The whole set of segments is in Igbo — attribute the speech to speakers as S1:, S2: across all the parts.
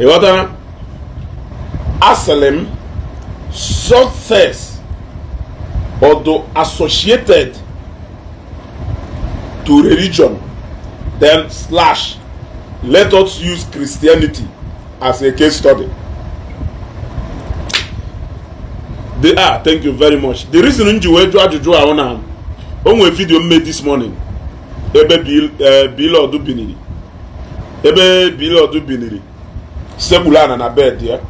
S1: Other asylum success or associated to religion, then slash let us use Christianity as a case study. Thank you very much. The reason I wanna only video made this morning. Bill biniri. Bill biniri. Sebulana na bed here.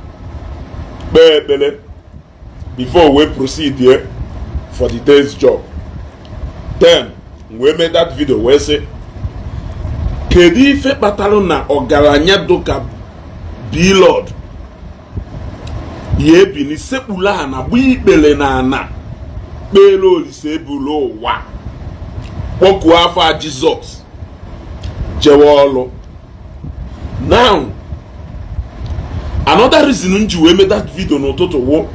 S1: Before we proceed here for the day's job. Then we made that video where say Kedi fe patalo na ogaranya doka Bilod ye bini sepula na bibele na na belo lisebulo wa poku afa Jesus jewolo. Now another reason nji we made that video no toto wo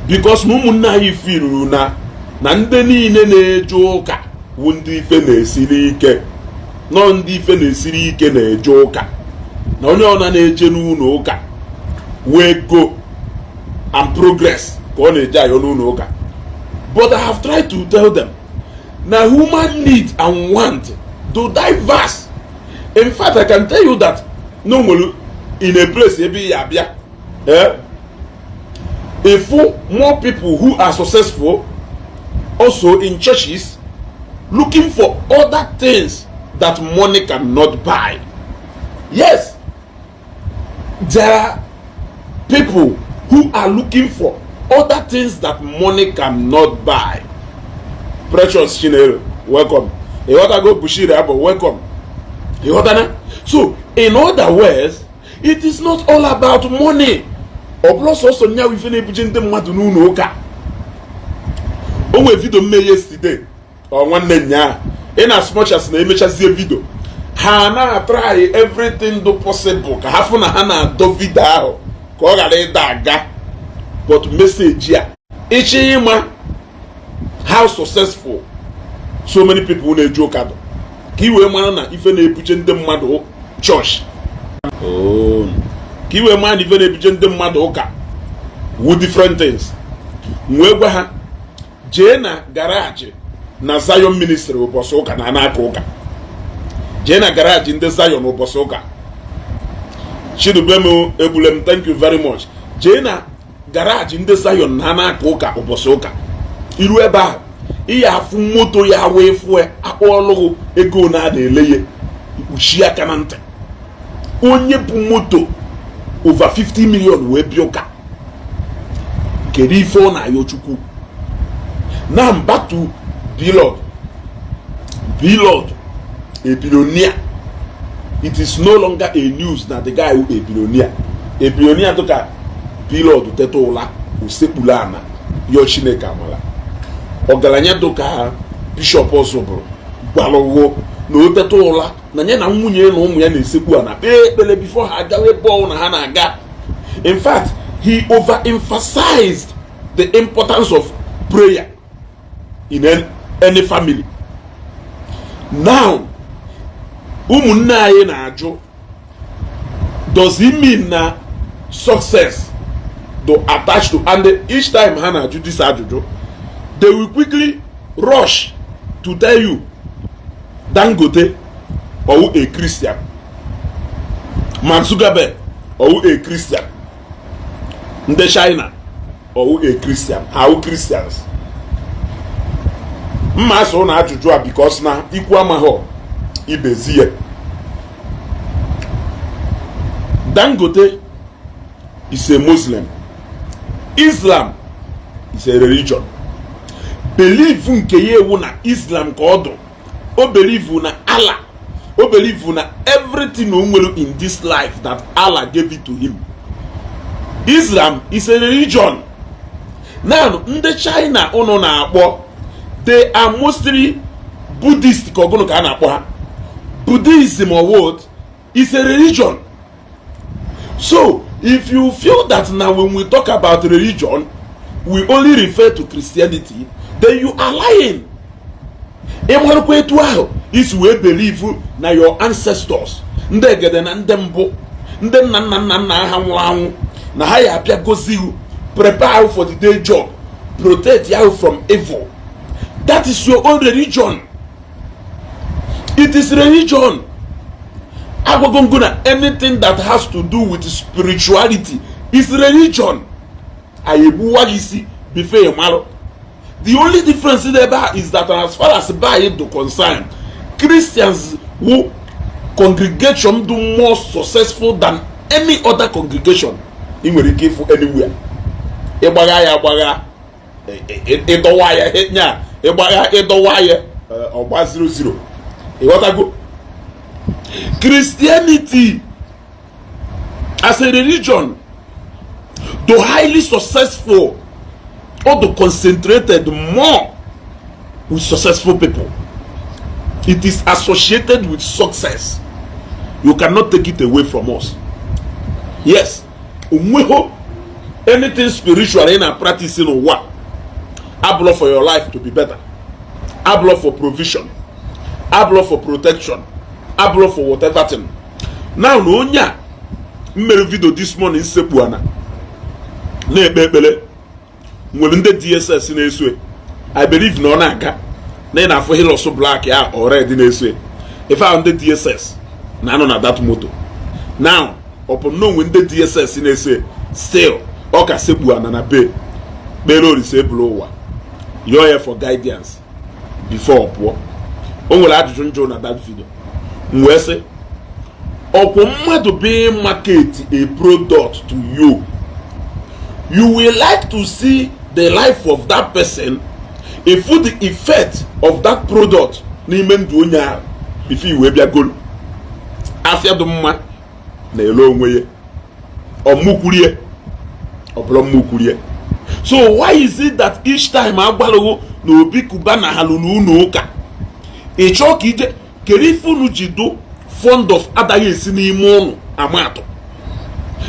S1: because mumunna yi feel na nde niile na-eje ụka wu ndị ife na-esiri ike nọ ndị ife na-esiri ike na-eje ụka na onye ọna na-eje n'ụlọ ụka wee go and progress ka ọ na-eje ayo n'ụlọ ụka. But I have tried to tell them na human need and want to diverse. In fact, I can tell you that no more in a place ebe ya bịa if more people who are successful also in churches looking for other things that money cannot buy. Yes, there are people who are looking for other things that money cannot buy. Precious Chinelo, welcome. Go Bushira, welcome. So, in other words, it is not all about money. Or plus also now we finish putting them what to know. Onwe video me yesterday or one day in as much as na emecha zie video ha na try everything do possible ka hafu na ha na do video ahụ ka ọ gara ịda aga but message ya ichi ima how successful so many people na-eji ụka do ka iwe mara na ife na-ebuche ndị mmadụ church ka iwe mara na ife na-ebuche ndị mmadụ ụka with different things nwe gwa ha jee na garage na Zion ministry ụbọchị ụka na aka ụka. Jee na garage ndị Zion ụbọchị ụka. Chidubem Ebulem, thank you very much. Jee na garage ndị Zion na aka ụka ụbọchị ụka. Iru ebe ahụ ihe afụ moto ya wee fue akpọọlụ ego na-ada eleye ikpuchi aka na ntị. Onye bụ moto over 50 million wee bịa ụka. Kedu ife ọ na-ayọ Chukwu? Now I'm back to Bilod. Bilod, a billionaire. It is no longer a news that the guy who a billionaire. A billionaire took a Bilod tetola usepulana yoshine kamala. Ogalanya toka Bishop also bro. Balowo no tetola na nye na nwunye na ụmụ ya na-esekwu ana ekpele before ha agawe ball na ha na-aga. In fact, he overemphasized the importance of prayer in any family. Now, ụmụnne anyị na-ajụ, does it mean na success to attach to, and each time ha na-ajụ this ajụjụ, they will quickly rush to tell you Dangote or a Christian, Mark Zuckerberg or a Christian, Ndi China or a Christian. How Christians? Mma so na ajụjụ a because na ikwu amaghọ ibezie. Dangote is a Muslim. Islam is a religion. Believe nke ye ewu na Islam ka ọ dụ. O believe na Allah. O believe na everything o nwere in this life that Allah gave it to him. Islam is a religion. Now, ndị China unu na-akpọ, they are mostly Buddhist. Buddhism or what is a religion. So if you feel that now when we talk about religion we only refer to Christianity, then you are lying. Is we believe na your ancestors ndegede na ndembo ndị nna ha nwụrụ anwụ na ha ya abịa gozi you, prepare you for the day job, protect you from evil. That is your own religion. It is religion. Agwagonguna, anything that has to do with spirituality is religion. Ayebuwagisi before malo. The only difference there is that as far as by it to concern, Christians who congregation do more successful than any other congregation in anywhere. Ebagaya edowaya hetnya ebagaya edowaya oba 00. You want to go? Christianity as a religion, though highly successful, or the concentrated more with successful people, it is associated with success. You cannot take it away from us. Yes, anything spiritual in our practicing or what, I blow for your life to be better. I blow for provision. I blow for protection. I blow for whatever thing. Now no nya mmere video this morning sepuana na ekpekpele nwere ndị DSS na-eswe. I believe na ọ na-aga na afọ hiloso black ya already na-eswe. If I on the DSS na no na that moto. Now upon no when the DSS na-eswe still ọ ka sepuana na be belo disable ụwa. You're here for guidance before poor. O nwere ajụjụ njọ na that video. Mwese say ọkwụ mmadụ be market a product to you, you will like to see the life of that person, if the effect of that product n'ime ndụ onye ahụ before you bịa golu afia dị mma na ele onwe ya ọmụkwurie ọbụla mmụkwurie. So why is it that each time agbalụgo na obi kuba na halụlụ unu ụka ịchọ ka ije kere ife unu ji do fond of adaghị esi n'ime ụnụ amatụ,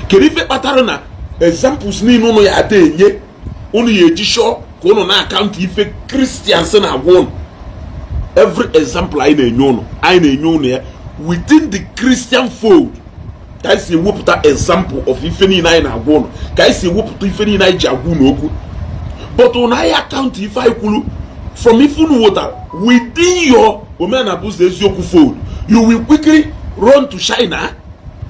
S1: kere ife kpatara na examples niile ụnụ ya ada enye ụnụ ya eji shọ ka ụnụ na akaụntụ ife Christians na-agwa ụnụ. Every example anyị na-enye ụnụ ya within the Christian fold ka anyị si ewepụta example of ife niile anyị na-agwa ụnụ, ka anyị si ewepụta ife niile anyị ji agwa ụnụ okwu. But ụnụ anyị akaụntụ ife anyị kwuru from ife ụnụ wotara within your Omenala eziokwu fold, you will quickly run to China,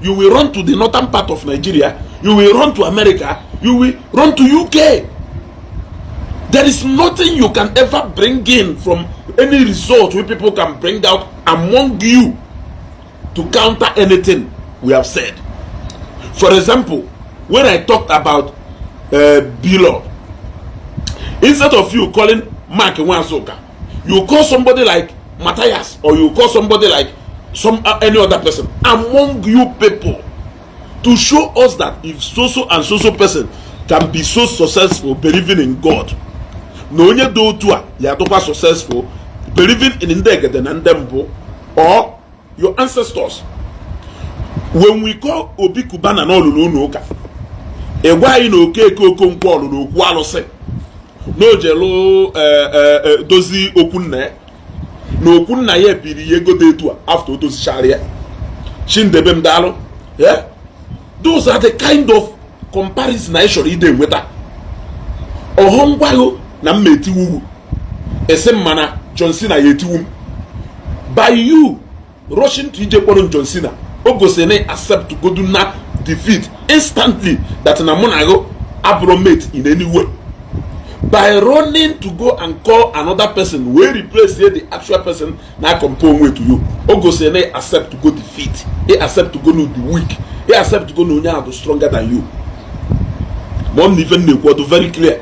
S1: you will run to the northern part of Nigeria, you will run to America, you will run to UK. There is nothing you can ever bring in from any result where people can bring out among you to counter anything we have said. For example, when I talked about Bobble, instead of you calling Mark Wansoka, you call somebody like Matther, or you call somebody like any other person among you people to show us that if so and so person can be so successful believing in God, no onye do to ya to successful believing in Ndegede and Ndembo or your ancestors. When we call Obi Kubana no lulu uka, e gwa yi no okeke okonkwo lulu okwu alose no jelo dozi okunne no okunna ye biri ye go detu after dozi sharia chindebe mdalo. Yeah, those are the kind of comparison I should ide weta ohongwayo na mmeti wuwu esem mana John Cena yetiwum by you rushing to ije kworo John Cena ogosene accept to go do na defeat instantly that na monago abromate in any way by running to go and call another person wey replace the actual person na compare way to you. Ogosene accept to go defeat, he accept to go no the weak, he accept to go no nya stronger than you. Mon even nekwo to very clear.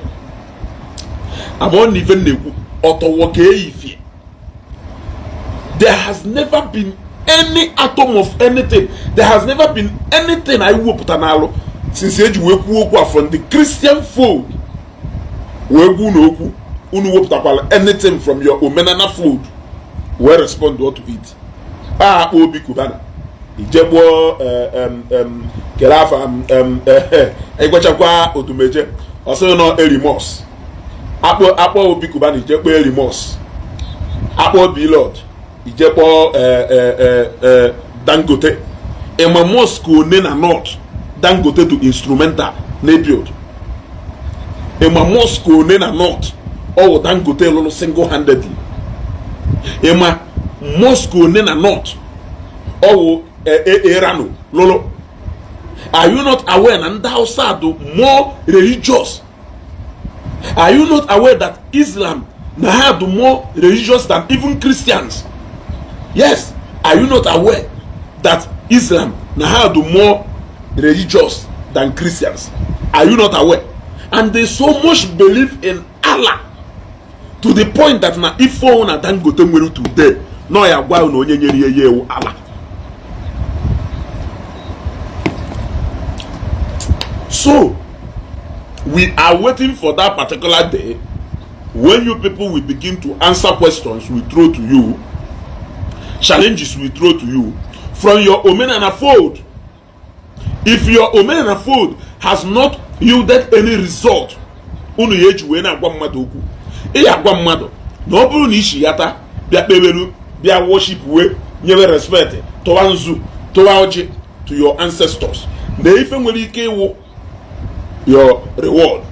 S1: Amon even nekwo otowoke ifie. There has never been any atom of anything. There has never been anything I will put analo since age we from the Christian fold. Wegu no unu woputapala anything from your Omenala food, we respond to it. Obi Kubana ijebo kelafa egwachakwa otumeje oso no erimos akpo Obi Kubana ijebo erimos akpo Bilod ijebo Dangote Ema mosque one na north Dangote to instrumental na build. Ema mosque one na north all Dangote lolo single-handedly. Ema mosque one na north all Erano lolo. Are you not aware that Hausa do more religious? Are you not aware that Islam now do more religious than even Christians? Yes. Are you not aware that Islam now do more religious than Christians? Are you not aware? And they so much believe in Allah to the point that na if one Dangote nwere today, no ya gwa no onye nyere ye Allah. So we are waiting for that particular day when you people will begin to answer questions we throw to you, challenges we throw to you from your Omenala fold. If your Omenala fold has not yielded any result, unu yeji we na agwa mmadu okwu. Agwa mmadu na ọ bụrụ na Ishi yata bịa kpebelu bịa worship we nyewe respect towa nzu towa oji to your ancestors. Na ife nwere ike iwu your reward.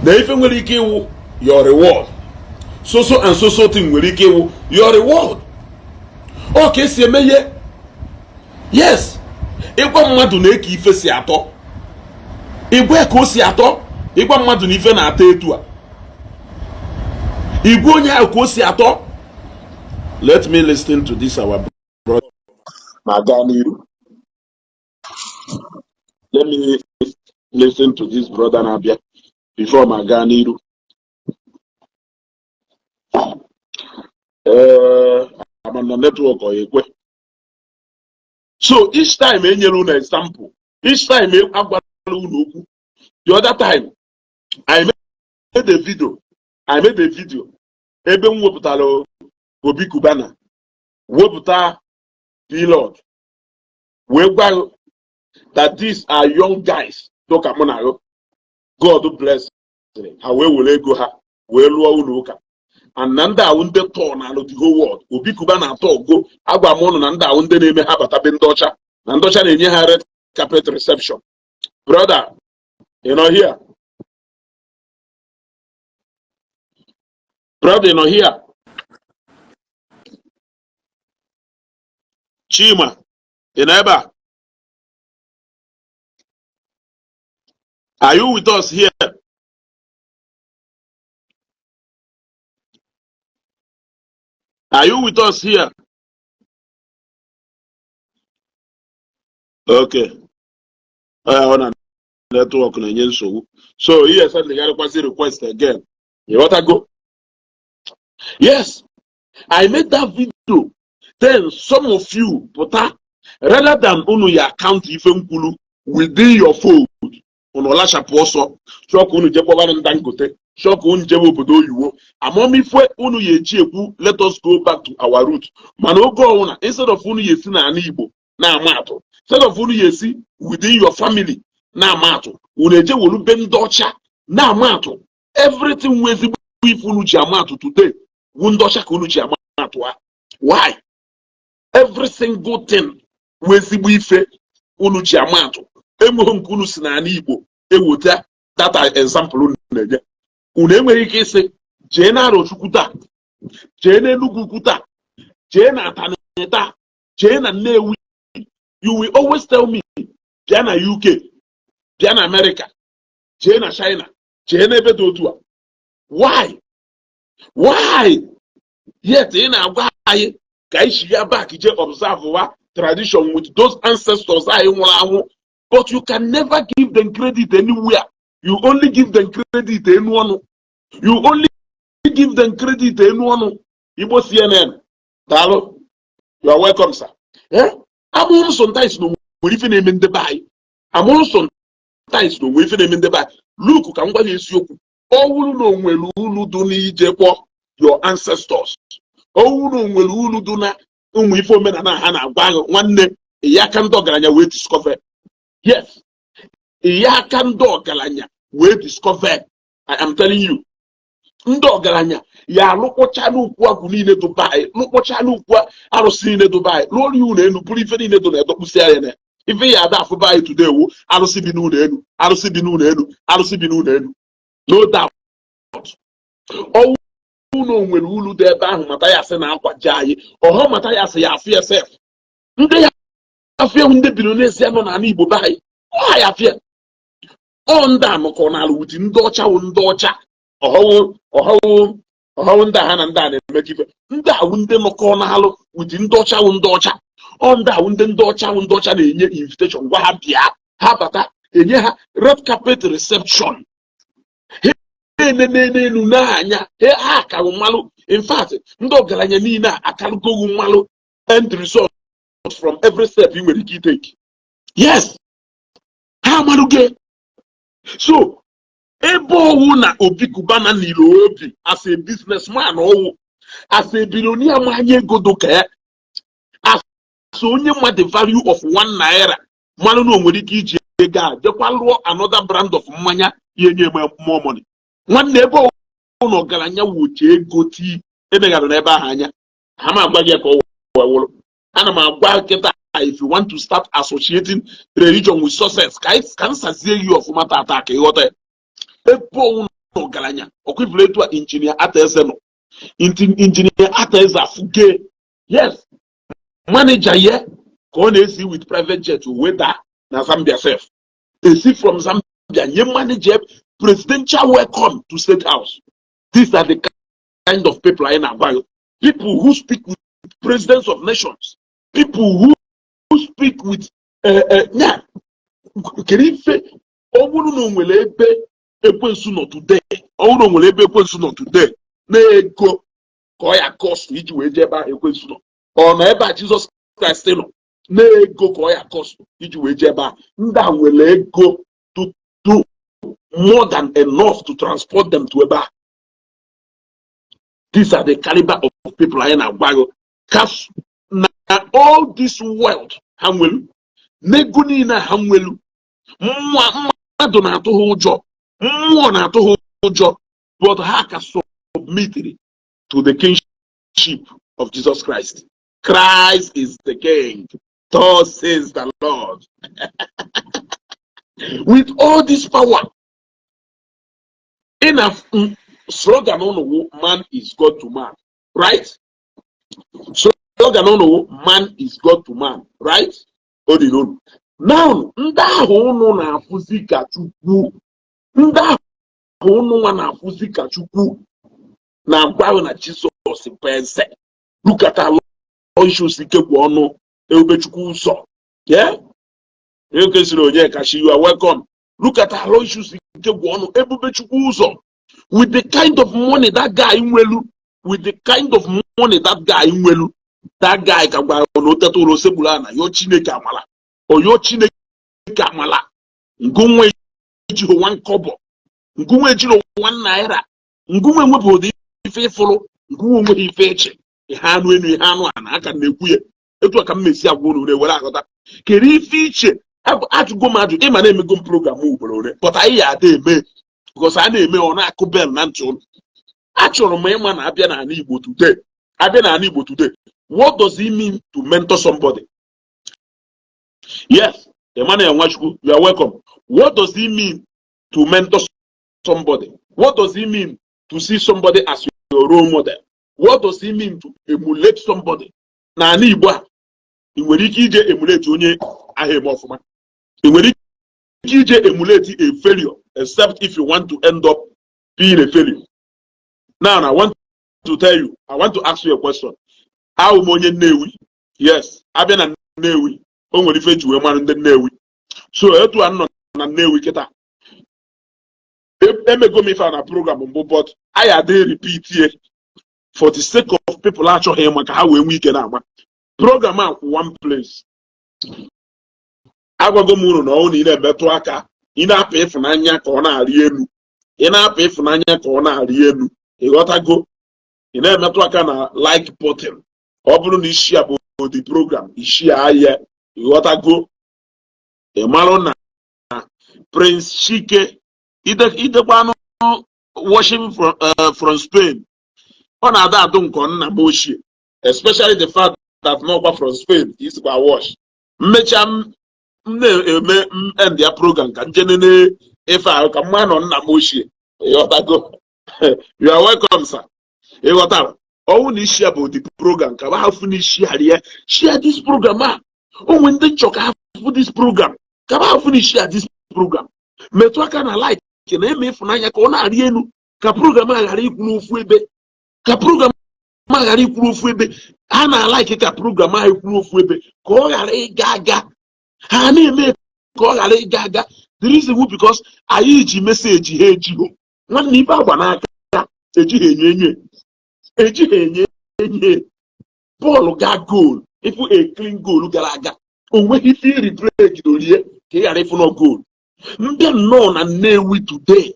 S1: Na ife nwere ike iwu your reward. So and so thing nwere ike iwu your reward. Okay, si emeye. Yes. Ịgwa mmadụ na eke ife si atọ. Igwe ka o si atọ. Ịgwa mmadụ na ife na-atọ etu a. Igwe onye ahụ ka o si atọ. Let me listen to this our brother. Maganiru. Let me listen to this brother Nabia before Maganiru. I'm on the network or Ekwe. So each time I give an example, each time I the other time I made a video. Ebe mweputalo Obi Kubana, weputa Lord. We that these are young guys. God bless them. How will they go? Well, and Nanda wunde turn and the whole world. Obi Kubana talk go. Agwamono Nanda wunde name habata bendocha. Nandocha nenye ha red carpet reception. Brother, you know here. Brother, you know here. Chima, you know. Are you with us here? Are you with us here? Okay. On a network. So yes, I got a request again. You want to go? Yes, I made that video. Then some of you, rather than unu your account even kulu within your phone, unola shaposo, shock unu jebo wan Dangote, shock unu jebo bodo yuwo. Amomi fwe unu yeji eku. Let us go back to our root. Mano go una instead of unu yesi na anibo na amato. Instead of unu yesi within your family na amato. Uneje wolu bendocha na amato. Everything wezi if unu ji amato today. Wundosha kunu ji amato. Why? Every single thing wezi ife unu ji amato. Emuhum kunu sinani Igbo. Ewota that example unenye. Unenwere ike ise jee na Arochukwuta, jee na Enugukwuta, jee na Ataneta, jee na Nnewi. You will always tell me bịa na UK, bịa na America, jee na China, jee na ebe dị otu a. Why? Why? Yet ị na-agwa anyị ka anyị shiga back je observe wa tradition with those ancestors anyị nwụrụ anwụ. But you can never give them credit anywhere. You only give them credit anyone. You only give them credit anyone. Igbo CNN. Dalo. You are welcome, sir. Eh? I'm also sometimes no we even name in the buy. I'm also sometimes no we even name in the buy. Look, can go is you. Oh no welu do ni jepo your ancestors. Oh no welu do na ifo men na ha na agba nwanne ya kan dogaranya we discover. Yes. Ya can do galanya we discover. I am telling you. ndị ọgaranya ya alụkpọcha n'ukwu agwụ niile Dubai, lụkpọcha n'ukwu arụsị niile Dubai, lụọrọ ya ụlọ elu bụrụ ife niile do na-edokpụsị anya na ife ya ada afụba anyị today wu arụsị bi n'ụlọ elu, arụsị bi n'ụlọ elu, arụsị bi n'ụlọ elu. No doubt. Ọnwụ ụlọ nwere ulu dị ebe ahụ mata ya sị na akwaji anyị ọhọ mata ya sị ya afụ esef ndị ya afịa ndị biri n'ezie nọ n'ala Igbo be anyị ọ ya afịa ọ ndị anọkọ n'ala wuti ndị ọcha wụ ndị ọcha ọhọwụ ndị ha na ndị a na-emekife ndị awụ ndị nọkọ n'alụ wuti ndị ọcha wụ ndị ọcha ọ ndị awụ ndị ọcha wụ ndị ọcha na-enye invitation gwa ha bịa ha bata enye ha red carpet reception n'elu n'anya ha akarụ mmalụ. In fact ndị ọgaranya niile a akarụgoghị mmalụ end result from every step ị nwere ike iteki. Yes, ha amarụge. So ebe ọwụ na Obi Cubana n'ile obi as a businessman ọwụ as a billionaire manye ego doka ya as onye ma the value of 1 naira mmanụ na o nwere ike iji ego a jekwa lụọ another brand of mmanya ihe nye more money. Nwanne ebe ọwụ na ọgaranya woche ego tii emeghara n'ebe ahụ anya ha ma agwa gị ka ọ wụrụ. Ana m agwa nkịta if you want to start associating religion with success ka nsazie gị ọfụma tata ka ịghọta ya. Ebe ọwụ na ọgaranya ọkwụbụla etu a injinia Attire nọ injinia Attire afụge. Yes, manager ya ka ọ na-esi with private jet weda na Zambia sef esi from Zambia nye manager presidential welcome to State House. These are the kind of people I know. People who speak with presidents of nations, people who speak with yeah. Kerife ọbụrụ na onwere ebe ekwensu nọ today, ọbụrụ na onwere ebe ekwensu nọ today na-ego ka ọ ya cost iji wee jebe ekwensu nọ ọ na ebe a Jesus Christ nọ na-ego ka ọ ya cost iji wee jebe ndị a nwere ego to do more than enough to transport them to ebe a. These are the caliber of people I na-agwa gị. All this wealth ha nwelu n'ego niile ha nwelu mmadụ na-atụ ha ụjọ mmụọ na-atụ ha ụjọ but ha ka submitted to the kingship of Jesus Christ. Christ is the king, thus says the Lord. With all this power, enough slogan on man is God to man, right? Slogan on man is God to man, right? Now, ndị ahụ ụnụ na-afụzi ka Chukwu, ndị ahụ ụnụ na-afụzi ka Chukwu na-agwa na Jizọs pense. Look at our issues ike gwụ ọnụ ebe Chukwu ụzọ. Yeah? You are welcome. Look at our issues ike gwụ ọnụ ebe Chukwu ụzọ. With the kind of money that guy nwelu, with the kind of money that guy nwelu, that guy ka gwa no teto ro sebula na yo Chineke amala. O yo Chineke amala. Ngunwe ejiro 1 kobo. Ngunwe ejiro 1 naira. Ngunwe nwebụ dị ife ifụrụ, ngunwe nwere ife eche. Ihe anụ enu ihe anụ ana aka na-ekwu ya. Etu aka mmesi agwụ ore were aghọta. Kere ife iche ajụgo m ajụ ịma na-emego m program ugboro ore. But anyị ya ada eme because a na-eme ọ na-akụ bel na ntụ ụlọ. Achọrọ m ịma na abịa n'ala Igbo today. Abịa n'ala Igbo today. What does it mean to mentor somebody? Yes, Emmanuel Nwachukwu, you are welcome. What does it mean to mentor somebody? What does it mean to see somebody as your role model? What does it mean to emulate somebody? Na n'ala Igbo a, ị nwere ike ije emulate onye ahụ eme ọfụma. Ị nwere ike ije emulate a failure, except if you want to end up being a failure. Now, I want to tell you, I want to ask you a question. How money Nnewi? Yes, abịa na Nnewi. O nwere ife eji wee mara ndị Nnewi. So etu anọ na Nnewi kịta. Emego m ife na program mbụ, but I had repeat here for the sake of people achọghị ịma ka ha wee nwee ike na-agba. Program a one place. Agwago m unu na ọ na ị na-emetụ aka, ị na-apụ ịfụnanya ka ọ na-arị elu. Ị na-apụ ịfụnanya ka ọ na-arị elu. Ịghọtago? Ị na-emetụ aka na like button. Ọ bụrụ na Ishi abụ the program, Ishi ahịa. Ịghọtago? Ị marụ na Prince Chike idekwanụ washing from Spain. On that don't come bullshit. Especially the fact that no from Spain is about wash. Mecham end their program can generate if I come man on Namoshi. You are welcome, sir. You got that. Oh, we share about the program. Can I finish share this program? Oh, when they choke have this program. Can I finish share this program? Metwaka na like can eme funanya ko na arienu ka program agari kunu fuebe ka program agari kunu fuebe ana like ka program agari kunu fuebe ko agari gaga ha na eme ko agari gaga the reason who because ayi ji message he ji ho nwanne ibe agba na aka eji enye ball ga goal if a clean goal gara aga onwe ife replay dorie ka yare fu no goal. Mbia no na Nnewi today.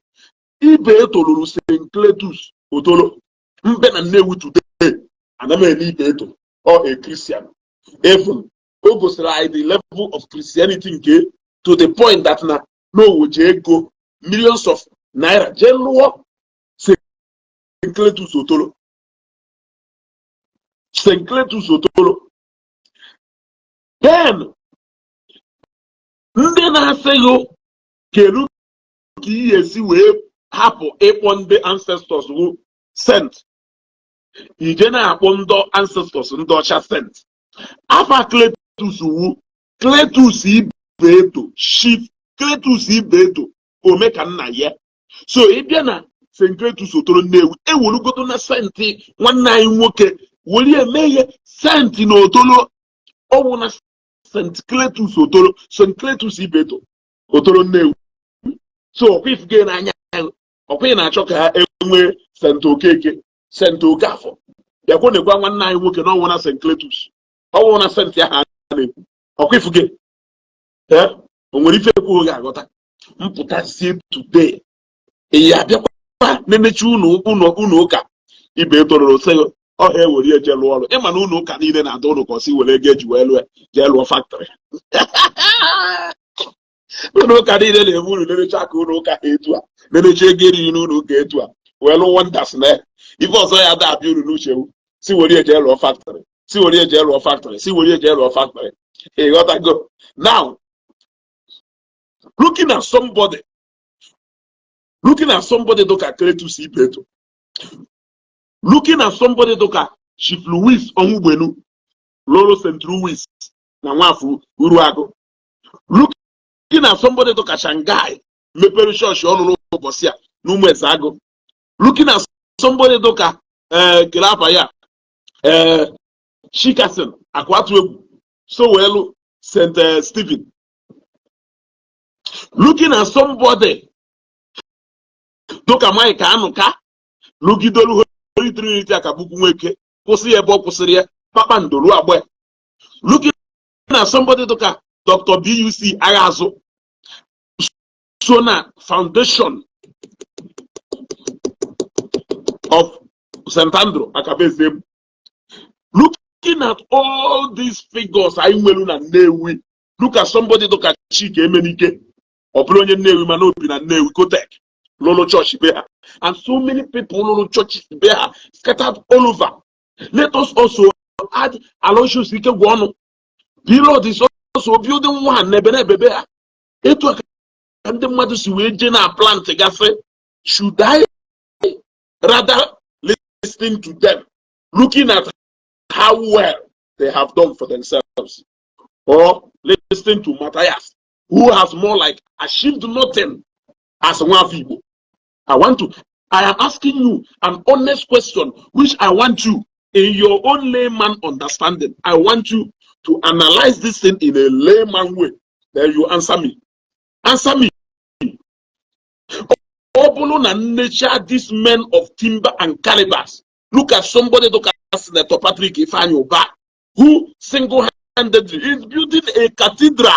S1: Ibe etoluru St. Cletus Otolo. Mbia na Nnewi today. Anama ibe eto or a Christian. Even obosra the level of Christianity nke to the point that na no woje go millions of naira jeluo St. Cletus Otolo. St. Cletus Otolo. Then ndị na-asị yo kedu ka ihe si wee hapụ ịkpọ ndị ancestors who sent ije na-akpọ ndị ancestors ndị ọcha sent afa Cletus wu Cletus Ibeto chief Cletus Ibeto omeka nna ya so ịbịa na St. Cletus Otolo Nnewi ewolugodo na senti nwanne anyị nwoke were eme ihe senti na Otolo ọwụ na St. Cletus Otolo St. Cletus Ibeto Otolo Nnewi so if gain anya okwe na achọ ka ha enwe St. Okeke St. Okafọ ya kwa negwa nwanne anyị nwoke na ọnwụ na St. Cletus ọnwụ na St. ya ha na-ekwu okwe ifuge o nwere ife ekwu oge agọta mpụtazie today ya bịakwa nenechi unu ụka ibe tororo sego ọha ewere eje lụọ ọrụ ịma na unu ụka niile na-ada ụnụ ka ọsi were ego eji wee lụọ jee lụọ factory unu ụka niile na-ebu unu nenecha ka unu ụka ha etu a nenecha ego eri n'ụlọ ụka etu a wee lụ wonders na ife ọzọ ya da abịa unu n'uchewu si were eje lụọ factory si were eje lụọ factory si were eje lụọ factory ịghọtago now looking at somebody doka Cletus Ibeto, looking at somebody doka Chief Louis Onwugbenu Lolo St. Louis na nwafu Uruago, looking at somebody doka Shanghai mepere church ọlụlụ ụbọchị a n'ụmụ Ezeago, looking at somebody doka kelapa ya Shikasin akwatu egwu Sowelu St. Stephen, looking at somebody doka Mike Anuka lugidolu Holy Trinity akabuku nweke kwụsị ebe ọ kwụsịrị ya kpakpando ruo agba, looking at somebody doka Dr. BUC Aghazu Sona Foundation of St. Andrew Akabeze, looking at all these figures I nwelu na Nnewi, look at somebody doka Chike Emenike ọbụrụ onye Nnewi mana obi na Nnewi Kotek Lolo Church Beha, and so many people Lolo churches Beha scattered all over. Let us also add Aloysius Ikegwonu. Below this also building one Nebene Beha. Eto and the mother Suwejena plant gafe. Should I rather listen to them, looking at how well they have done for themselves, or listen to Matthias, who has more like achieved nothing as one people? I am asking you an honest question, which I want you, in your own layman understanding, I want you to analyze this thing in a layman way. Then you answer me. Answer me. Obolo na nature, these men of timber and calibers. Look at somebody, look at Senator Patrick Ifeanyi, who single-handedly is building a cathedral.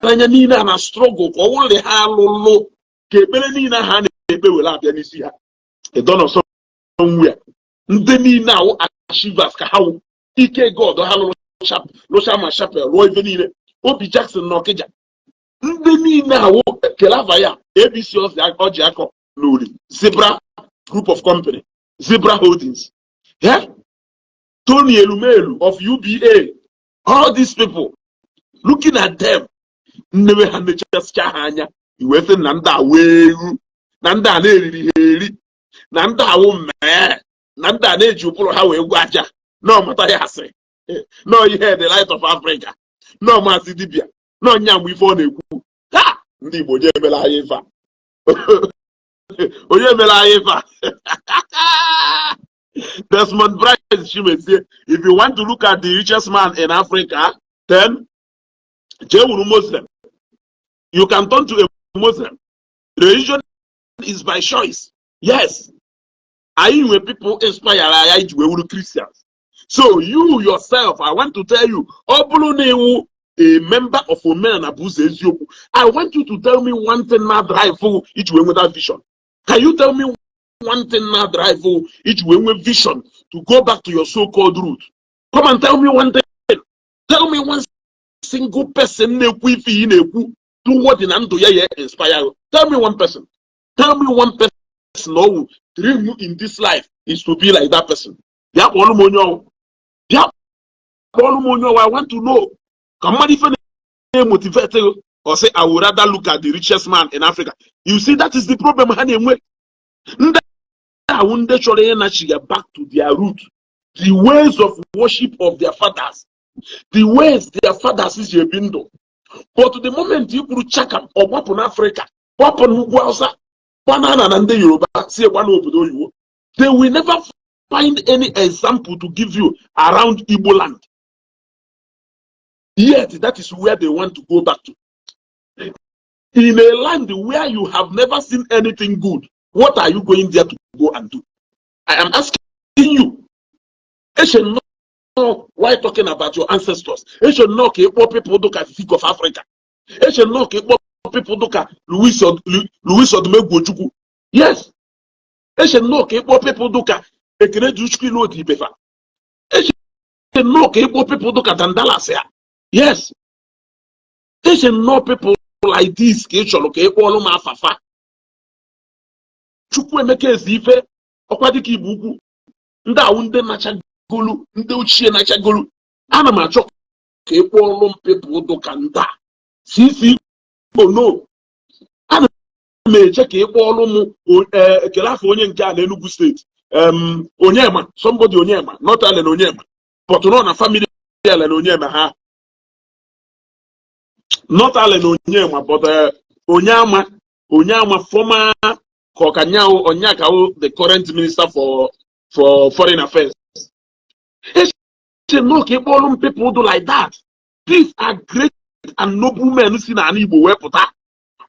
S1: Nina na struggle for all the halo kebele nina ha na-ebe wele abịa n'isi ha edon of somewhere ndị niile ahụ achievers ka ha ike God ha lụcha ma chapel ruo ebe niile Obi Jackson na Okija ndị niile ahụ kelava ya ABC ọji akọ Nuri, Zebra Group of Company, Zebra Holdings, yeah? Tony Elumelu of UBA, all these people, looking at them, never had the chance to hanya. You were saying Nanda way, Nanda Neri, Nanda woman, Nanda Neju Polo Hawe Waja, no Matayase, no you hear the light of Africa, no Masidibia, no Nyam before the coup. Ha! Ndi Igbo jebela Eva. Ojebela Eva. Desmond Bryce, she may say, if you want to look at the richest man in Africa, then Jewuru Muslim. You can turn to a Muslim. Religion is by choice. Yes. I know people inspire Christians. So you yourself, I want to tell you, Obulu a member of Omenala Igbo. I want you to tell me one thing now drive for each way with that vision. Can you tell me one thing now drive for each way with vision to go back to your so-called root? Come and tell me one thing. Tell me one single person do what in Andoya inspire. Tell me one person. Tell me one person who dream in this life is to be like that person. Yeah, yeah, I want to know. Come on, if you motivated or say I would rather look at the richest man in Africa. You see, that is the problem. I want to get back to their root, the ways of worship of their fathers, the ways their fathers is your window. But to the moment you put check up or what on Africa, what on Wasa, banana and the Yoruba, say one over you, they will never find any example to give you around Igbo Land. Yet that is where they want to go back to. In a land where you have never seen anything good, what are you going there to go and do? I am asking you. I should know why talking about your ancestors. I should know what people look at think of Africa. I should know what people look at Louis Odumegwu. Yes. I should know what people look at Ekerejuchki Lodi Befa. I should know what people look at Dandala. Yes. I should know people like this. All my fafa. Chukwu emeke ezife okwadiki ibugu nda awunde nachagolu nde ochie nachagolu ana m achọ ka ekpọọlụ m people doka nda sisi no ana m eche ka ekpọọlụ m ekele afọ onye nke a na Enugu steeti Onyema somebody Onyema not Allen Onyema but no na family Allen Onyema ha not Allen Onyema but Onyama former Kokanyao Onyakao, the current minister for foreign affairs. People do like that. These are great and noble men who see an Igbo weputa.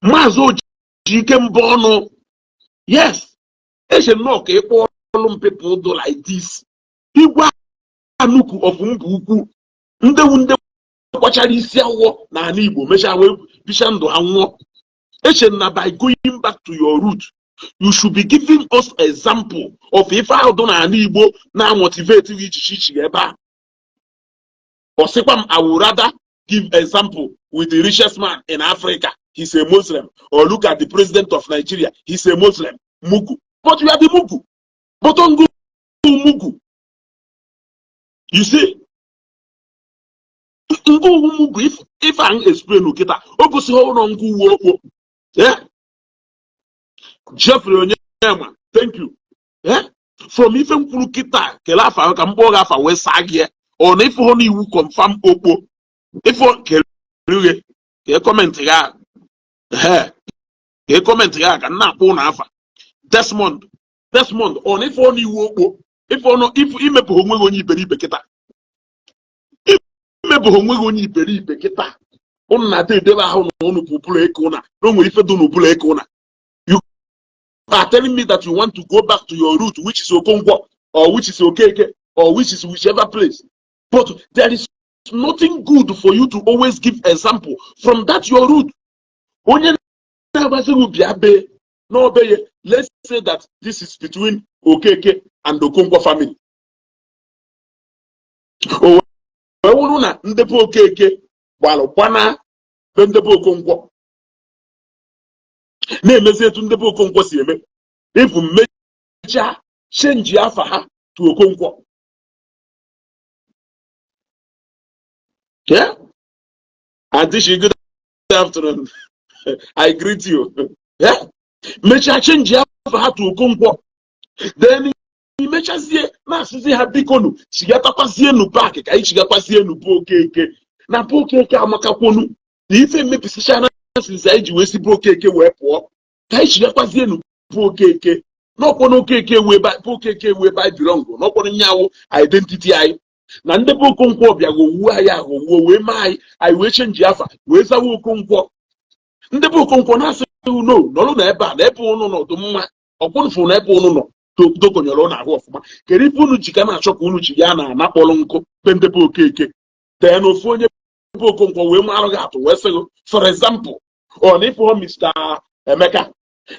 S1: Mazo Jikembono. Yes. People do like this. Igwa anuku of Mbuku. Nde wachari Isiagu na Igbo. Mesha we bishando anwo. By going back to your root, you should be giving us example of if I don't Igbo now motivate you. Or second, I would rather give example with the richest man in Africa. He's a Muslim. Or look at the president of Nigeria. He's a Muslim. Mugu. But you are the Mugu. But don't go Mugu. You see? If I explain Okita, yeah. Jeffrey Onyema, thank you. Yeah. From even Kulukita, Kelafa, Kamboga for West Sagia, or if only you confirm Opo, if you comment here, you comment here, and not Ponafa. Desmond, or if only you if you may be home Beri Beketa. If you may be home Beri Beketa. You are telling me that you want to go back to your root, which is Okongwa, or which is Okeke, or which is whichever place. But there is nothing good for you to always give example from that your root. Let's say that this is between Okeke and the Okongwa family. Ndebo Okongwa. if mecha change afa ha to Okonkwo. Yeah? And Ishi, good afternoon. I greet you. Yeah? Mecha change afa ha to Okonkwo. Then imechazie na asịzi ha bikonu chigatakwazie nu park ka anyị chigakwazie nu Okeke na Okeke amakakwonu na ife mmepisicha na asịzi anyị ji wee si Okeke wee pụọ ka anyị chigakwazie nu Okeke n'ọkwọnụ Okeke wee by belong n'ọkwọnụ nyawo identity anyị na ndị bụ Okonkwo bịago owuwe anyị aghọgbuo wee mee anyị wee chenji afa wee zawa Okonkwo. Ndị bụ Okonkwo na-asị uno nọrụ na ebe a na ebe ụnụ nọdụ mma ọkwụnụfụ na ebe ụnụ nọ tokonyere ụnụ ahụ ọfụma kedu ife unu ji ka na-achọ ka unu ji ya na anakpọrọ nkụ be ndị bụ Okeke tee na ofu onye bụ Okonkwo wee marụ gị atụ wee sịgụ for example ọ na ịfụ Mr. Emeka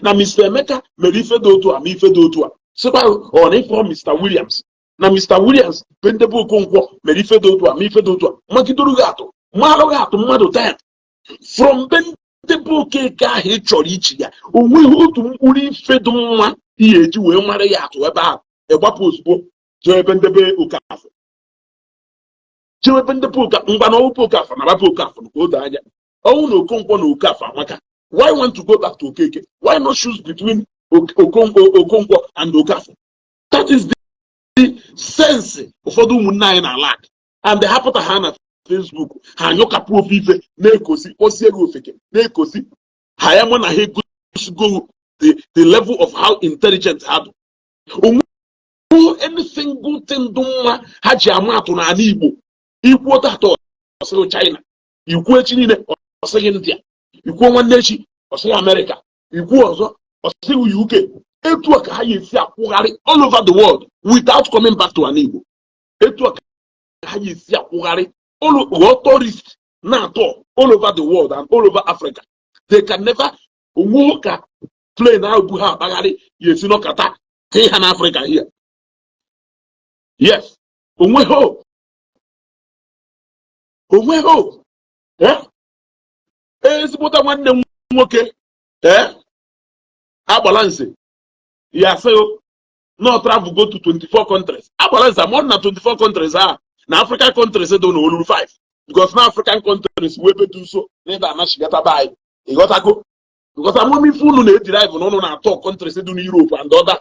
S1: na Mr. Emeka mere ife dị otu a ma ife dị otu a sịkwa ọ na ịfụ Mr. Williams na Mr. Williams be ndị bụ Okonkwo mere ife dị otu a ma ife dị otu a magidoro gị atụ marụ gị atụ mmadụ 10 from be ndị bụ Okeke ahụ ị chọrọ ichi ya o nweghị otu mkpụrụ ife dị mma ihe eji wee mara ya atụ ebe ahụ ịgbapụ ozugbo jee ebe ndebe Okafọ jee ebe ndebe ngwa na ọwụpụ Okafọ na gbapụ Okafọ ka o doo anya ọnwụ na Okonkwo na Okafọ amaka. Why want to go back to Okeke? Why not choose between Okonkwo and Okafọ? That is the sense ụfọdụ ụmụnne anyị na ala and they hapụta ha na Facebook ha anyụkapụ ofe ife na-ekosi osie gị ofeke na-ekosi ha ya mụ na ha egosigo the level of how intelligent ha do. Any single thing do mma ha ji ama atụ n'ala Igbo ikwuo tatọ ọsịghị China ikwuo echi niile ọsịghị India ikwuo nwanne echi ọsịghị America ikwuo ọzọ ọsịghị UK etu a ka ha esi akwụgharị all over the world without coming back to ala Igbo. Etu a ka ha esi akwụgharị tourist na-atọ all over the world and all over Africa. They can never onwe ka plane ahụ bụ ha akpagharị ya esi n'ọkata ka ha na Africa here. Yes, onwe hope. Ezigbota nwanne m nwoke agbalanse ya sị no travel go to 24 countries. Agbalanse more than 24 countries na African countries don't know 5 because na African countries we be do so na anashigata by ịghọtago because amụma ife unu na-ederive na ụnụ na-atọ countries do in Europe and other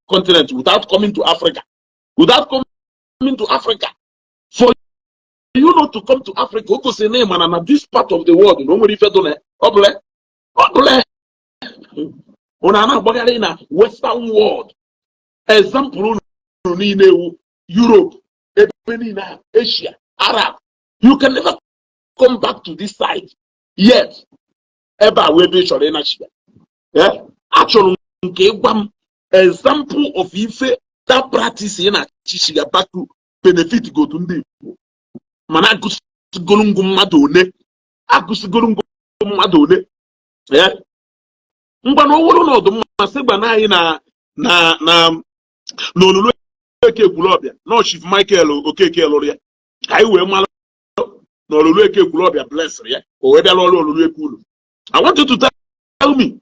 S1: continents without coming to Africa. For you not to come to Africa, na this part of the world, no more if you don't oble. Unana bagari na Western world. Example Europe, Asia, Arab. You can never come back to this side yet. Eba webe chore na shiga. Yeah, actually, example of ife that practice in a chishiga back to benefit go to Ndi Igbo. Mana agụsigolungu mmadụ one yeah ngwa na owuru na ọdụ mmasị gba na anyị na olulu eke ekwulọbịa na Chief Michael Okeke lụrụ ya ka anyị wee mara na olulu eke ekwulọbịa bless ya o wee bịala ọrụ olulu eke ulu. I want you to tell me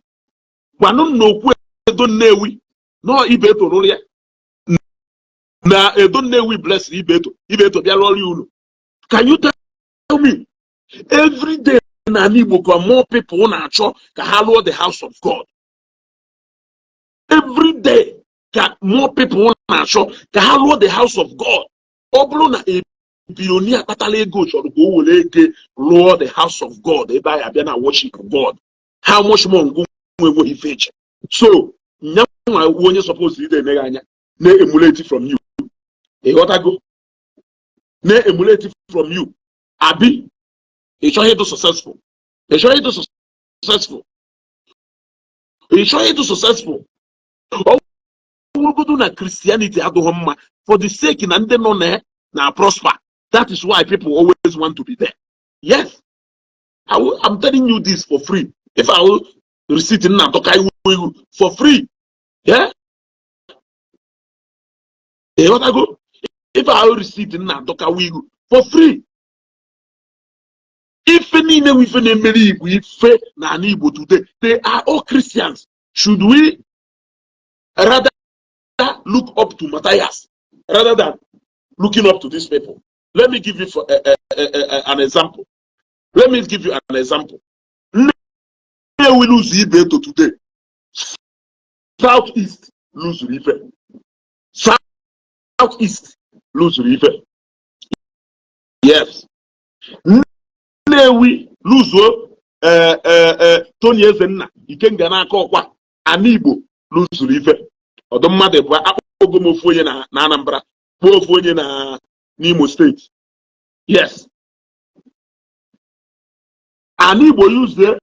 S1: gwanụ na okwu Edo Nnewi na Ibeto lụrụ ya na Edo Nnewi bless Ibeto bịala ọrụ ulu. Can you tell me every day na Igbo ka more people na-achọ ka ha lụọ the house of God? Every day ka more people na-achọ ka ha lụọ the house of God. Ọ bụrụ na billionaire akpatala ego chọrọ ka o were ego lụọ the house of God ebe anyị abịa na worship God, how much more ngụ nwe ife eche? So nyanwa onye suppose ide emeghe anya na-emulate from you. Ịghọtago? Na-emulate from you. Abi, you try to successful. You try to successful. You try to successful. Oh, we go to Christianity for the sake in and then na prosper. That is why people always want to be there. Yes, I'm telling you this for free. If I will receive it now, for free. Yeah. Hey, what I go? If I will receive it now, for free. If any we na Igbo today, they are all Christians. Should we rather look up to Matthias rather than looking up to these people. Let me give you an example. Let me give you an example. We lose Ibe to today. Southeast lose Ibe. Southeast lose Ibe. Yes. We lose Tony Ezenna. Ikenga na aka ọkwa. Ani Igbo lose Ibe. Ọdụ mmadụ bụ akpọgo m ofu onye na Anambra, bụ ofu onye na n'Imo State. Yes. Ani Igbo use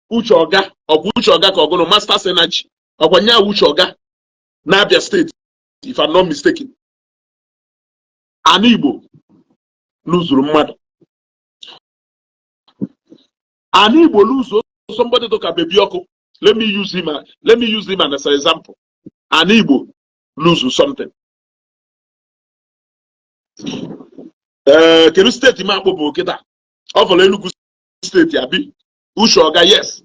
S1: Uche Oga, of Uche Oga ka ọgụnụ Masters Energy. Ọkwanya Uche Oga na Abia State, if I'm not mistaken. Ani Igbo lose mmadụ. Ani Igbo lose somebody to ka Baby Ọkụ. Let me use him as an example. Ani Igbo lose something. Kenu state ma akpọ Oketa. Ọ fọrọ Enugu State abi. Uche Oga, yes.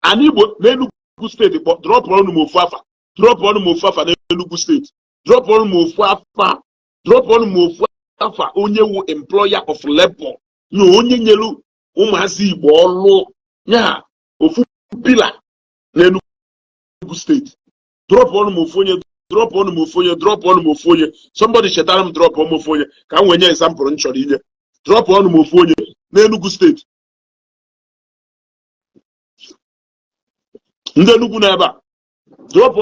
S1: Ani Igbo na Enugu State drop on mofu afa. Drop on mofu afa na Enugu State. Drop on mofu afa. Drop on mofu afa onye wu employer of labor. No onye nyelu ụmụazị Igbo ọlụ. Nya ofu pila na Enugu State. Drop on mofu onye. Drop on mofonye, drop on mofonye. Somebody chetara m drop on mofonye. Ka m wenye example m chọrọ inye. Drop on mofonye na Enugu State. Ndị Enugu na ebe a. Drop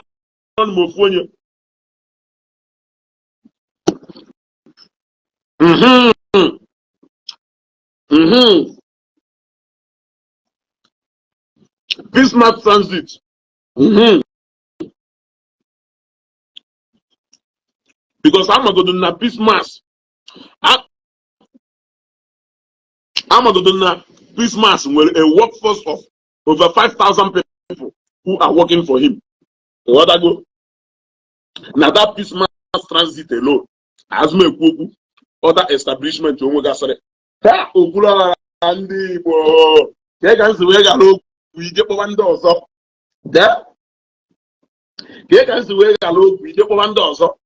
S1: on mofonye. Bismarck Transit. Because I'm not going to peace mass. I'm not going to peace mass with a workforce of over 5,000 people who are working for him. What I go? Now that peace mass transit alone, as me other establishment to Omega sorry. That Okula Ndi Igbo. They can see where we get one door so. There. They can see where we get one door so.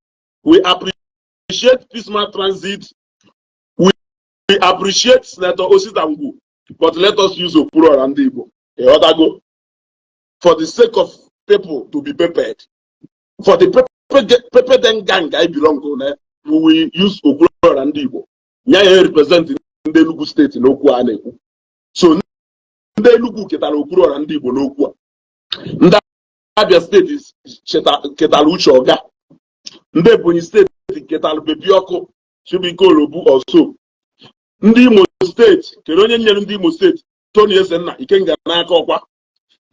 S1: We appreciate Pisma Transit. We appreciate Senator Ositangu. But let us use Okpuru and Ndi Igbo. For the sake of people to be prepared. For the Pepe Den gang I belong to, we will use Okpuru and Ndi Igbo. Nyaya represent in the Enugu State in Okwa Aneku. So, Ndi Enugu ketala Okpuru and Ndi Igbo n'Okwa. Ndi Abia State is ketala Uche Oga. Ndị Ebonyi State ketalụ Baby Ọkụ Chibiko Olobu also. Ndị Imo State kere onye nyere ndị Imo State Tony Ezenna Ikenga n'aka ọkwa.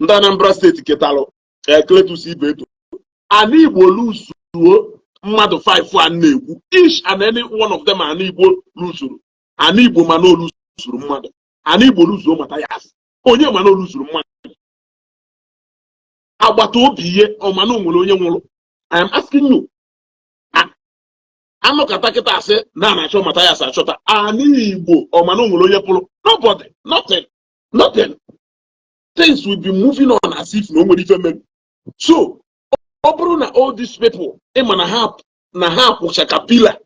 S1: Ndị Anambra State ketalụ Cletus Ibeto. Ani Igbo lusuo mmadụ 5 a na-ekwu. Each and any one of them Ani Igbo lusuru. Ani Igbo ma no lusuru mmadụ. Ani Igbo lusuo Matthias. Onye ma no lusuru mmadụ. Agbata obi ihe ọ ma no nwere onye nwụrụ. I am asking you. I'm not attacking that. Say, nah, I show Matthias. I shot. Ani Igbo or Manu Muloye Polo. Nobody, nothing. Things will be moving on as if nobody even. So, Obruna, all these people, Emana ha pushakapila,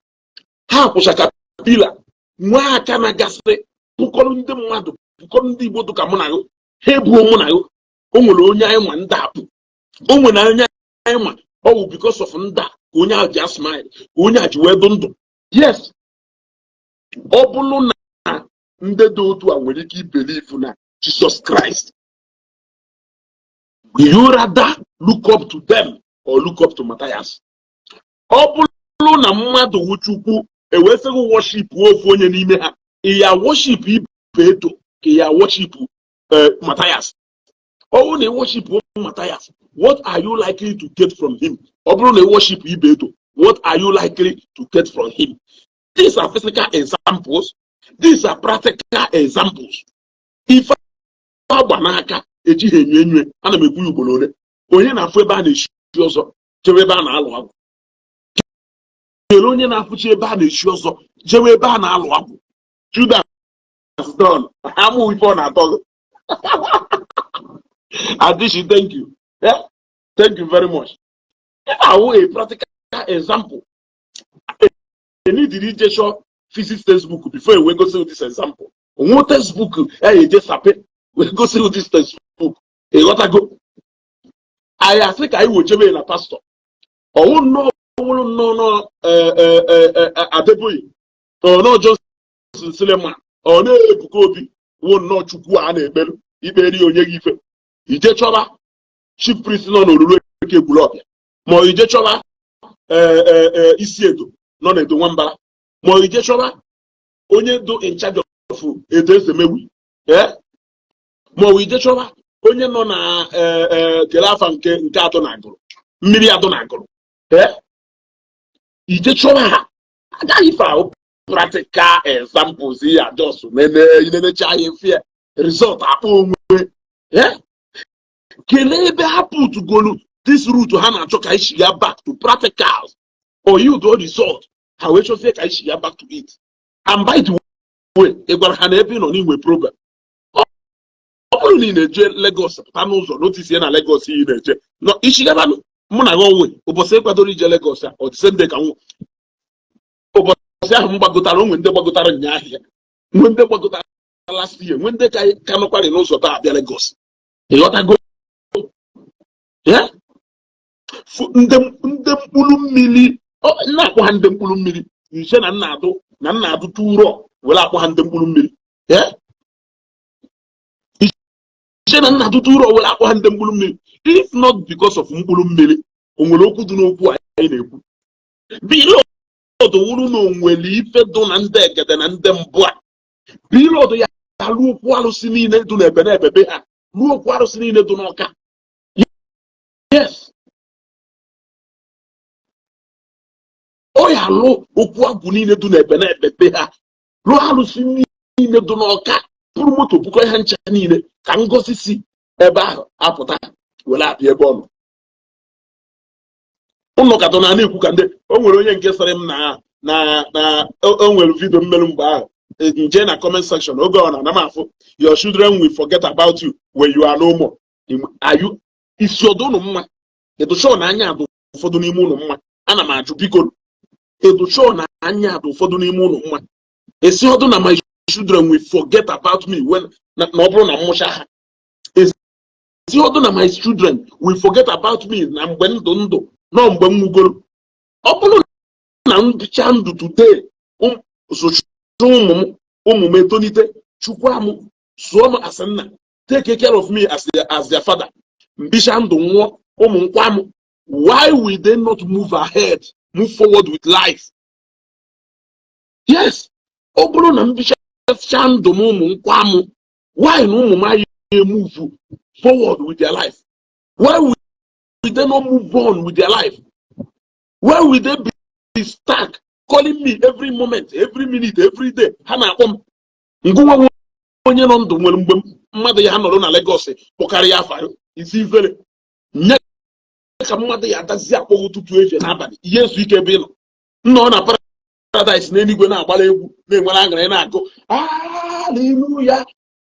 S1: Mwa kana gaspe, Pukolunde Mado, Pukondi Boto Kamonayo, Hebu Monayo, Omolonya Mandapu, Omonanya, oh, because of Nda. Unya just smile. Unya juwedundo. Yes. Obulu na nde do to aweliki believe na Jesus Christ. Will you rather look up to them or look up to Matthias? Obulu na mmadu wuchukwu ewesego worship ofu onye n'ime ha. Iya worship Ibeto, iya worship Matthias. Oh, they worship Matthias. What are you likely to get from him? Obro they worship Ibeto. What are you likely to get from him? These are physical examples. These are practical examples. If Banaka, Ejihenye, and a Meku Bolone, onye na afọ ebe a na-eshi ọzọ jewe ebe a na-alụ agwụ. Kele onye na-afụchi ebe a na-eshi ọzọ jewe ebe a na-alụ agwụ. Judas done. Amụ ife ọ na-atọ. Adishi, thank you. Yeah? Thank you very much. A practical example. You need to read your physics textbook before you go see this example. One textbook, you just happen. We go see this textbook. You gotta go. I think I will be a pastor. Oh no, Adeboye. Oh no, just Suleiman. Oh no, Bukobi. Oh no, Chukwu Anebelu. Iberi Onyegife. Ije choba chief priest no Olulu Eke Bulobia. Mo ije choba Isiagu no na Edo Nwambara. Mo ije choba onye do in charge of Edo Ezemewi. Mo ije choba onye nọ na kelafa nke atọ na agụrụ. Mmiri atọ na agụrụ. Ije choba ha. Agaghị fa practical examples here just nenecha ihe fear result akpọ onwe. Kele ebe hapụ to go this route ha na-achọ ka Ishi ya back to practicals or you do result ha wee chọzie ka Ishi ya back to it. And by the way, ị gwara ha na ebe ị nọ n'inwe program. Ọ bụrụ na ị na-eje Lagos pụta n'ụzọ notice ya na Lagos ị na-eje no Ishi ya banụ mụ na gị onwe ụbọchị ekwadoro ije Lagos a ọ dị same day ka nwa ụbọchị ahụ m gbagotara onwe ndị gbagotara ụnyaahụ ya nwe ndị gbagotara last year nwe ndị ka nọkwarị n'ụzọ taa abịa Lagos ịghọtago ndị mkpụrụ mmiri na-akpọ ha ndị mkpụrụ mmiri nche na nna adụ tụrọ were akpọ ha ndị mkpụrụ mmiri nche na nna adụ tụrọ were akpọ ha ndị mkpụrụ mmiri if not because of mkpụrụ mmiri o nwere okwu dị n'okwu anyị na-ekwu bilọdụ wuru na onwere ife dụ na ndị egede na ndị mbụ a bilọdụ ya ruo okwu arụsị niile dị n'ebe na ebebe ha ruo okwu arụsị niile dị n'Ọka. Yes. O ya lụ okwu agwụ niile dị n'ebe na ebebe ha ruo arụsị niile dị n'Ọka pụrụ moto bukọ ha ncha niile ka ngozi si ebe ahụ apụta were apịa ebe ọ nọ. Ụnụ katọ na-ekwu ka ndị o nwere onye nke sịrị m na o nwere vidio mmerụ mgbe ahụ nje na comment section oge ọ na afụ your children will forget about you when you are no more. Are you isi ọdụ ụnụ mma edochọ na anya adụ ụfọdụ n'ime ụnụ mma ana m ajụ biko edochọ na anya adụ ụfọdụ n'ime ụnụ mma esi ọdụ na my children will forget about me when na ọ bụrụ na mmụcha ha esi ọdụ na my children will forget about me na mgbe ndụ nọ mgbe m nwugoro ọ bụrụ na ndịcha ndụ today ụmụ m etonite chukwu amụ sụọ m as nna take care of me as their father mbisha ndụ nwụọ ụmụ nkwa amụ why will they not move ahead move forward with life? Yes, ọ bụrụ na mbisha ndụ m ụmụ nkwa amụ why na ụmụ m anyị move forward with their life? Why will they not move on with their life? Why will they be stuck calling me every moment, every minute, every day? Ha na-akpọ m ngụnwa onye nọ ndụ nwere mgbe mmadụ ya nọrọ na Lagos kpọkarịa afa isi ifere nye ka mmadụ ya adazi akpọghị ụtụtụ efe n'abalị ihe ezu ike ebe ị nọ nọ na paradise n'eluigwe na-agbara egwu na-enwere aṅụrị na-agụ haleluya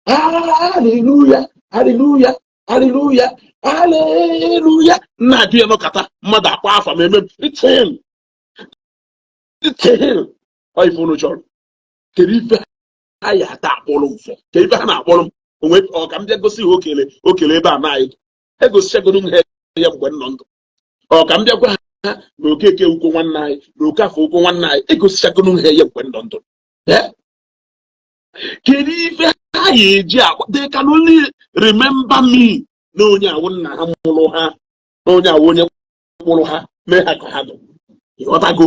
S1: haleluya haleluya haleluya haleluya na-adị ya nọkata mmadụ akpọ afa ma eme m itehel ife unu chọrọ kedu ife ha ya ata akpọrọ mfe ka ife ha na-akpọrọ m onwe ọ ka m bịa gosi ha okele ebe a na-anyị egosichagoro m ha ya mgbe nọ ndụ ọ ka m bịa gwa ha na Okeke ukwu nwanne anyị na Okafọ ukwu nwanne anyị egosichagoro m ha ya mgbe nọ ndụ kedu ife ha ya eji akpọ they can only remember me na onye awụ nna ha mụrụ ha na onye awụ onye mụrụ ha mee ha ka ha dụ ịghọtago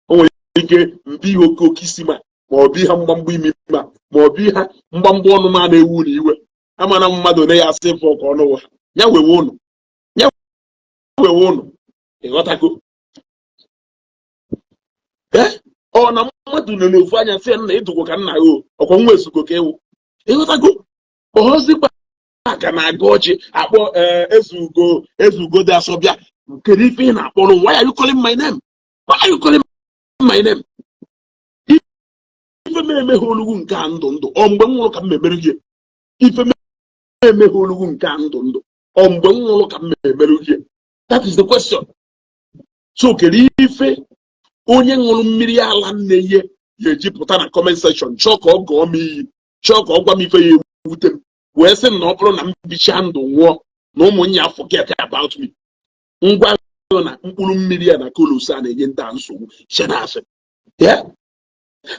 S1: o nwere ike mbi ihe oke isi ma ọ bụ ihe mgbamgba imi ma ọ bụ ihe mgbamgba ọnụ ma na-ewu na iwe amana mmadụ na ya asị mfọ ka ọnụ ha ya wewe ụnụ ịghọtago ọ na mmadụ nọ n'ofu anya sị nna ịdụkwa ka nna ya ọkwa nwa ezugo ka ewu ịghọtago ọhọzikwa aka na-aga ọchị akpọ ezugo dị asọbịa kedu ife ị na-akpọrọ why are you calling my name? Why are you calling my name? Ife m emeghe olugwu nke a ndụ ọ mgbe m nwụrụ ka m emere gị ife m emeghe olugwu nke a ndụ ọ mgbe m nwụrụ ka m emere gị that is the question. So kedu ife onye ṅụrụ mmiri ala nne ihe ga-eji pụta na comment section chọọ ka ọ gọọ m iyi, chọọ ka ọ gwa m ife ya ewute m, wee sị na ọ bụrụ na m bichaa ndụ nwụọ na ụmụnne ya forget about me. Ngwa na mkpụrụ mmiri ya na kolos a na-enye ndị a nsogbu shenasị. Yeah.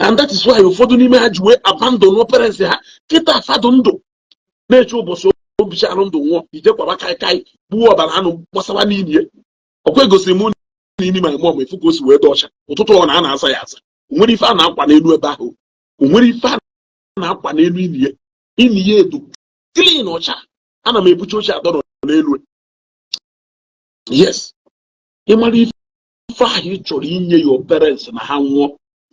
S1: And that is why ụfọdụ n'ime ha ji wee abandon parents ha kịta afadụ ndụ na-eche ụbọchị o bichara ndụ nwụọ ije kwaba kaikai gbuo ọbara anụ gbasara n'inye. Ọkwa egosiri m n'imi ma mụọ ma efu ka o si wee dị ọcha ụtụtụ ọ na a na-asa ya asa. O nwere ife a na-akwa n'elu ebe ahụ, o nwere ife a na-akwa n'elu inye edu clean ọcha. Ana m ebuche oche adọrọ n'elu. Yes. Ị mara ife ahụ ị chọrọ inye your parents na ha nwụọ,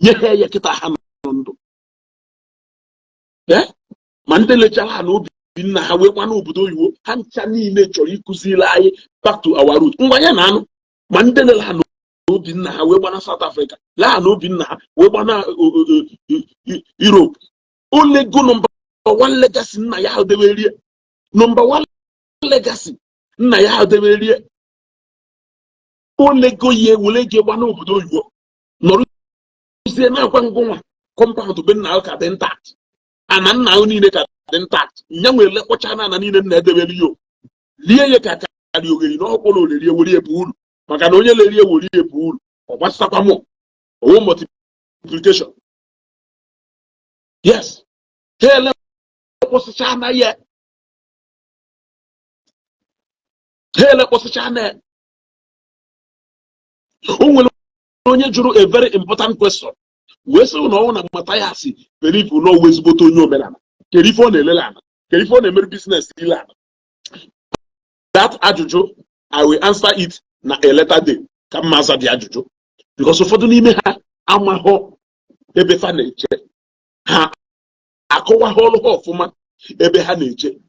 S1: nye ha ya kịta ha nọ ndụ. Ma ndị lechara ha n'obi nna ha wee gwa n'obodo oyibo, ha ncha niile chọrọ ịkụziri anyị back to our root. Ngwa ya na anụ ma ndị lele ha n'obi nna ha wee gbana South Africa, lee ha n'obi nna ha wee gbana Europe. Olego number one legacy nna ya deberie. Number one legacy nna ya deberie. Olego ye wele ge gbana obodo oyibo. Nọrọ sie na akwa ngwa compound be nna ka dị intact. Ana nna ahụ niile ka dị intact. Nya nwere lekọcha na niile nna edebere yo. Lie ye ka karị ogeri na ọkpọrọ olerie were ebu uru. Maka na onye lerie were ebu uru, ọ gbasakwa mụ. Owo multiplication. Yes. Hele kposicha na ye. Hele kposicha na. O nwere onye jụrụ a very important question. Wee sị na ọ na Matther believe na always ezigbote onye omenala. Kedu ife ọ na-elele ana? Kedu ife ọ na-emere business ile ana? That ajụjụ, I will answer it na a later day. Ka mma aza dị ajụjụ. Because ụfọdụ n'ime ha amahọ ebe fa na-eche. Ha akọwaghị ọrụ ha ọfụma ebe ha na-eche.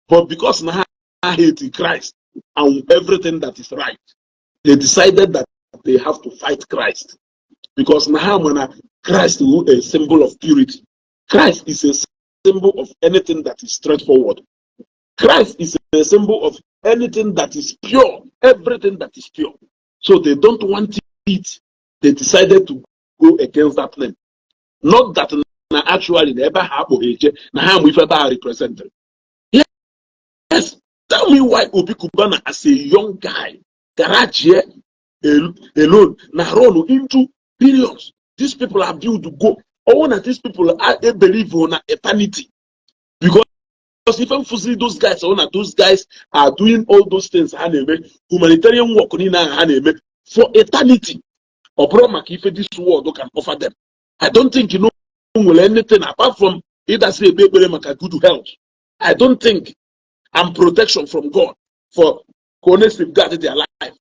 S1: But because na ha hate Christ and everything that is right, they decided that they have to fight Christ. Because na Christ is a symbol of purity. Christ is a symbol of anything that is straightforward. Christ is a symbol of anything that is pure, everything that is pure. So they don't want it. They decided to go against that name. Not that actually never happen na ha with ever represented. Yes. Tell me why Obi Kubana as a young guy, garage here alone, na run into billions. These people are built to go. All that these people are believe on eternity. Because even for those guys, those guys are doing all those things, humanitarian work for eternity. Or if this world can offer them. I don't think you know will anything apart from either say good health. I don't think and protection from God for safeguarding their life.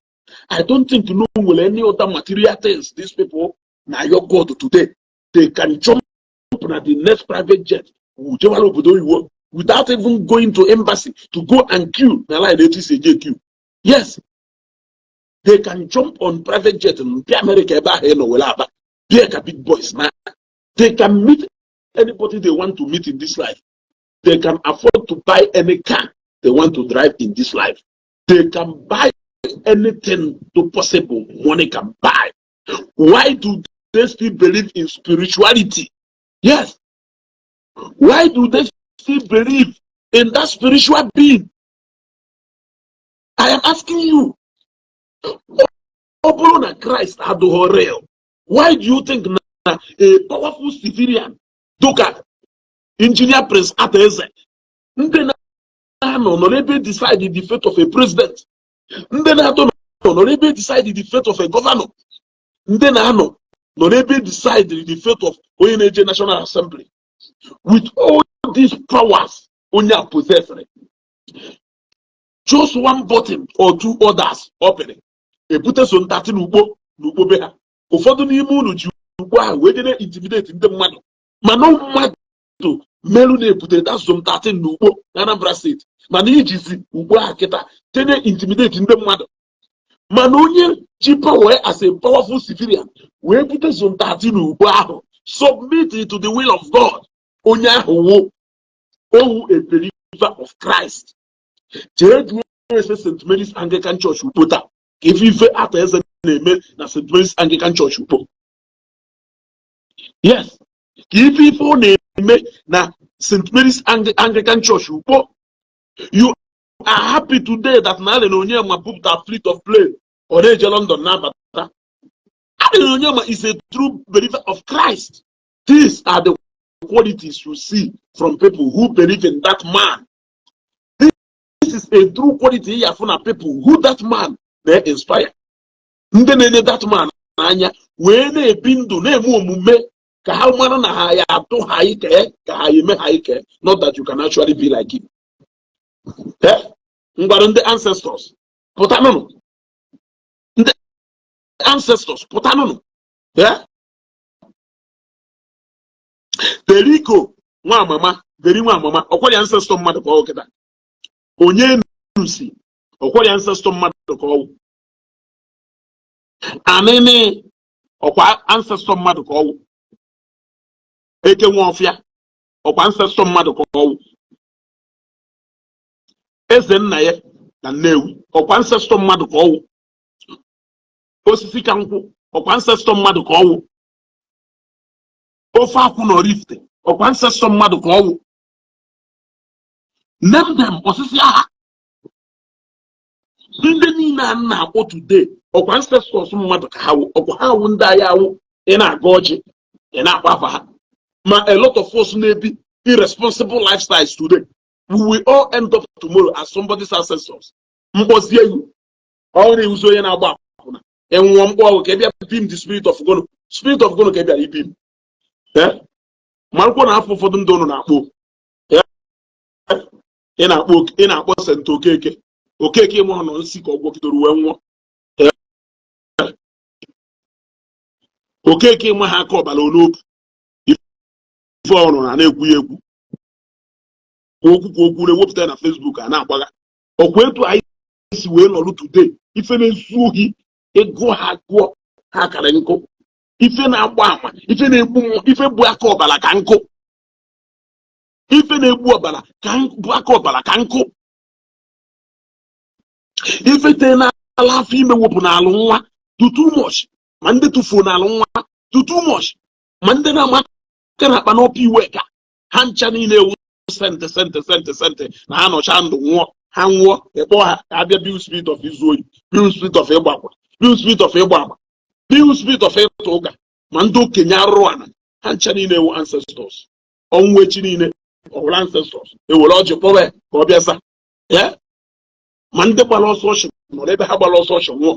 S1: I don't think you know will any other material things these people now your God today. They can jump at the next private jet without even going to embassy to go and queue. Yes, they can jump on private jet and be America be a big boys now. They can meet anybody they want to meet in this life. They can afford to buy any car they want to drive in this life. They can buy anything to possible money can buy. Why do they still believe in spirituality? Yes. Why do they still believe in that spiritual being? I am asking you. Christ had the real. Why do you think a powerful civilian, Doka, engineer Prince Attire, Honorable decided the fate of a president? Honorable decided the fate of a governor? Honorable decided the fate of ONG National Assembly? With all these powers, Onya possessed, just one button or two others opening. A put us on 13 Ubo, Nubobeha. Ụfọdụ n'ime unu ji ugbu a wee dịna intimidate ndị mmadụ mana mmadụ merụ na-ebute dasụm 13 n'ugbo na Anambra steeti mana ijizi ugbu a kịta tene intimidate ndị mmadụ mana onye ji power as a powerful civilian wee bute zone 13 n'ugbo ahụ submit to the will of God. Onye ahụ owu a believer of Christ. Jere St. Mary's Anglican Church Upota. If you Attire na-eme na St. Mary's Anglican Church ukpo. Yes, if people na-eme na St. Mary's Anglican Church ukpo, you are happy today that na Onyema booked a fleet of plane or Eje London nabata. Onyema is a true believer of Christ. These are the qualities you see from people who believe in that man. This is a true quality here from people who that man they inspire. That man anya wee na-ebi ndụ na-eme omume ka ha mara na ha ya atụ ha ike ka ha eme ha ike, not that you can actually be like him. Ngwara ndị ancestors pụtanụnụ, ndị ancestors pụtanụnụ. Deriko nwa amama, deri nwa amama ọkwara ancestor mmadụ ka ọ kịta. Onye nusi ọkwara ancestor mmadụ ka ọ. Anene ọkwa ancestor mmadụ ka ọ. Eke Nwofia ọkwa ancestor mmadụ ka ọ. Eze nna ya na Nnewi ọkwa ancestor mmadụ ka ọ. Osisi ka nkwụ ọkwa ancestor mmadụ ka ọ. Ofe akwụ na Oraifite ọkwa ancestor mmadụ ka ọ. Name them osisi agha. Ndị niile a na-akpọ today ọkwa ancestors mmadụ ka ha wụ, ọkwa ha wụ ndị agha awụ. Ị na-aga ọjị, ị na-akpa afa ha. Ma a lot of us na-ebi irresponsible lifestyles today. We will all end up tomorrow as somebody's ancestors. Mkpọzie you. Ọ na-ewuzi onye na-agba akwụna. Enwụọ mkpọ ọgwụ ka ị bịa beam the spirit of God. Spirit of God ka ị bịara ibim. Marụkwa na afọ ụfọdụ ndị ụnụ na-akpọ. Ị na-akpọ Sent Okeke. Okeke mụ nọ nsi ka ọgwọ kidoro wee nwụọ. Okeke nwe ha aka ọbara onokwu. Ife ọrụ na-ekwu ya ekwu. Okwu na-ewepụta na Facebook a na-agbagha. Ọkwa etu anyị si wee nọrụ today. Ife na-ezu ohi ego ha gụọ ha kara nkụ. Ife na-agba ama, ife na-egbu mmụọ, ife bụ aka ọbara ka nkụ. Ife na-egbu ọbara ka bụ aka ọbara ka nkụ. Ife te n'ala afọ ime wepụ n'alụ nwa too much. Ma ndị tụfuo n'alụ nwa too much. Ma ndị na-ama ka na-akpa n'ọpụ iwe ka ha ncha niile ewu sente na ha nọcha ndụ nwụọ. Ha nwụọ ekpọ ha ka abịa build spirit of izu oyi, build spirit of ịgba akwa, build spirit of ịgba agba, build spirit of ịtụ ụka. Ma ndị okenye arụrụ ana ha ncha niile ewu ancestors. Ọnwụ echi niile ọwụrụ ancestors. Ewere ọjị kpọwa ka ọ bịa sa. Ma ndị gbara ọsọ ọchụ nọrọ ebe ha gbara ọsọ ọchụ nwụọ.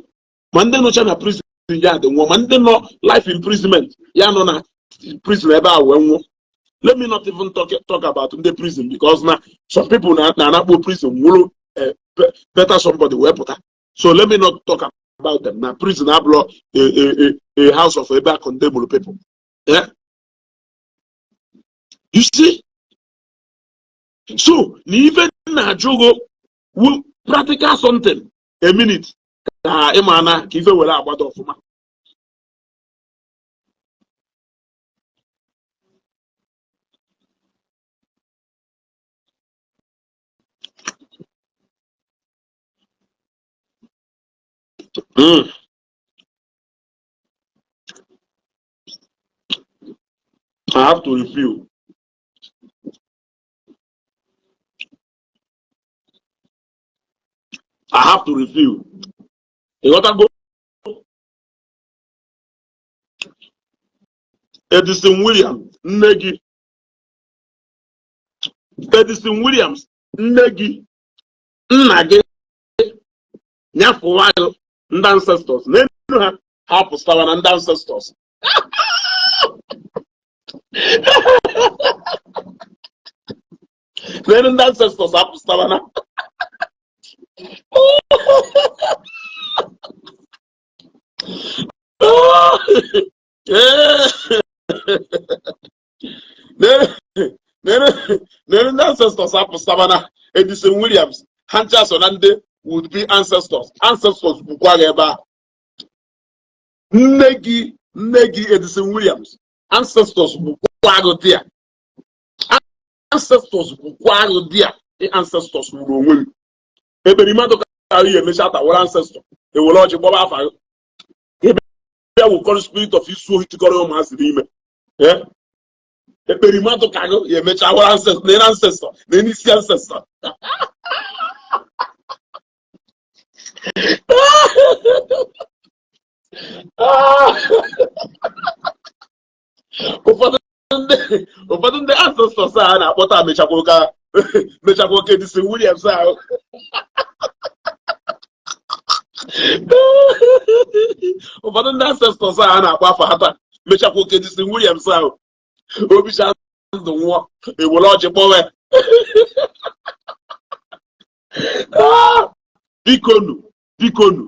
S1: Ma ndị nọcha na prison ya dị nwụọ. Ma ndị nọ life imprisonment ya nọ na prison ebe a wee nwụọ. Let me not even talk about the prison, because now some people na prison will better somebody wee pụta. So let me not talk about them. Now prison ablo a house of a back condemnable people. You see? So even na jogo will practical something a minute. Imana ka ife were agbado ọfụma. I have to refill. I have to refill. You gotta go. Edison Williams, Negi. Edison Williams, Negi. Nage. Nyafu while and ancestors. Name half of Stavan and ancestors. Then ancestors half of Stavana. Then ancestors half of Stavana. Edison Williams, Hanchas Onande would be ancestors. Ancestors Bukwageba. Negi Edison Williams. Ancestors Bukwagodia. Ancestors Bukwagodia. The ancestors will win. Every man carry a meshata or ancestor. They will launch a Boba. will call the spirit of Isu Hitikoro Masime. Yeah. A perimato cano, you met our ancestor, their ancestor, the Isi ancestor. Ụfọdụ ndị ancestors a na-akpọta mechakoke dị si Williams ahụ. Ụfọdụ ndị ancestors a na-akpọ afọ ha taa mechakoke dị si Williams ahụ. Obicha ndụ nwụọ ewere ọjị kpọwe. Bikonu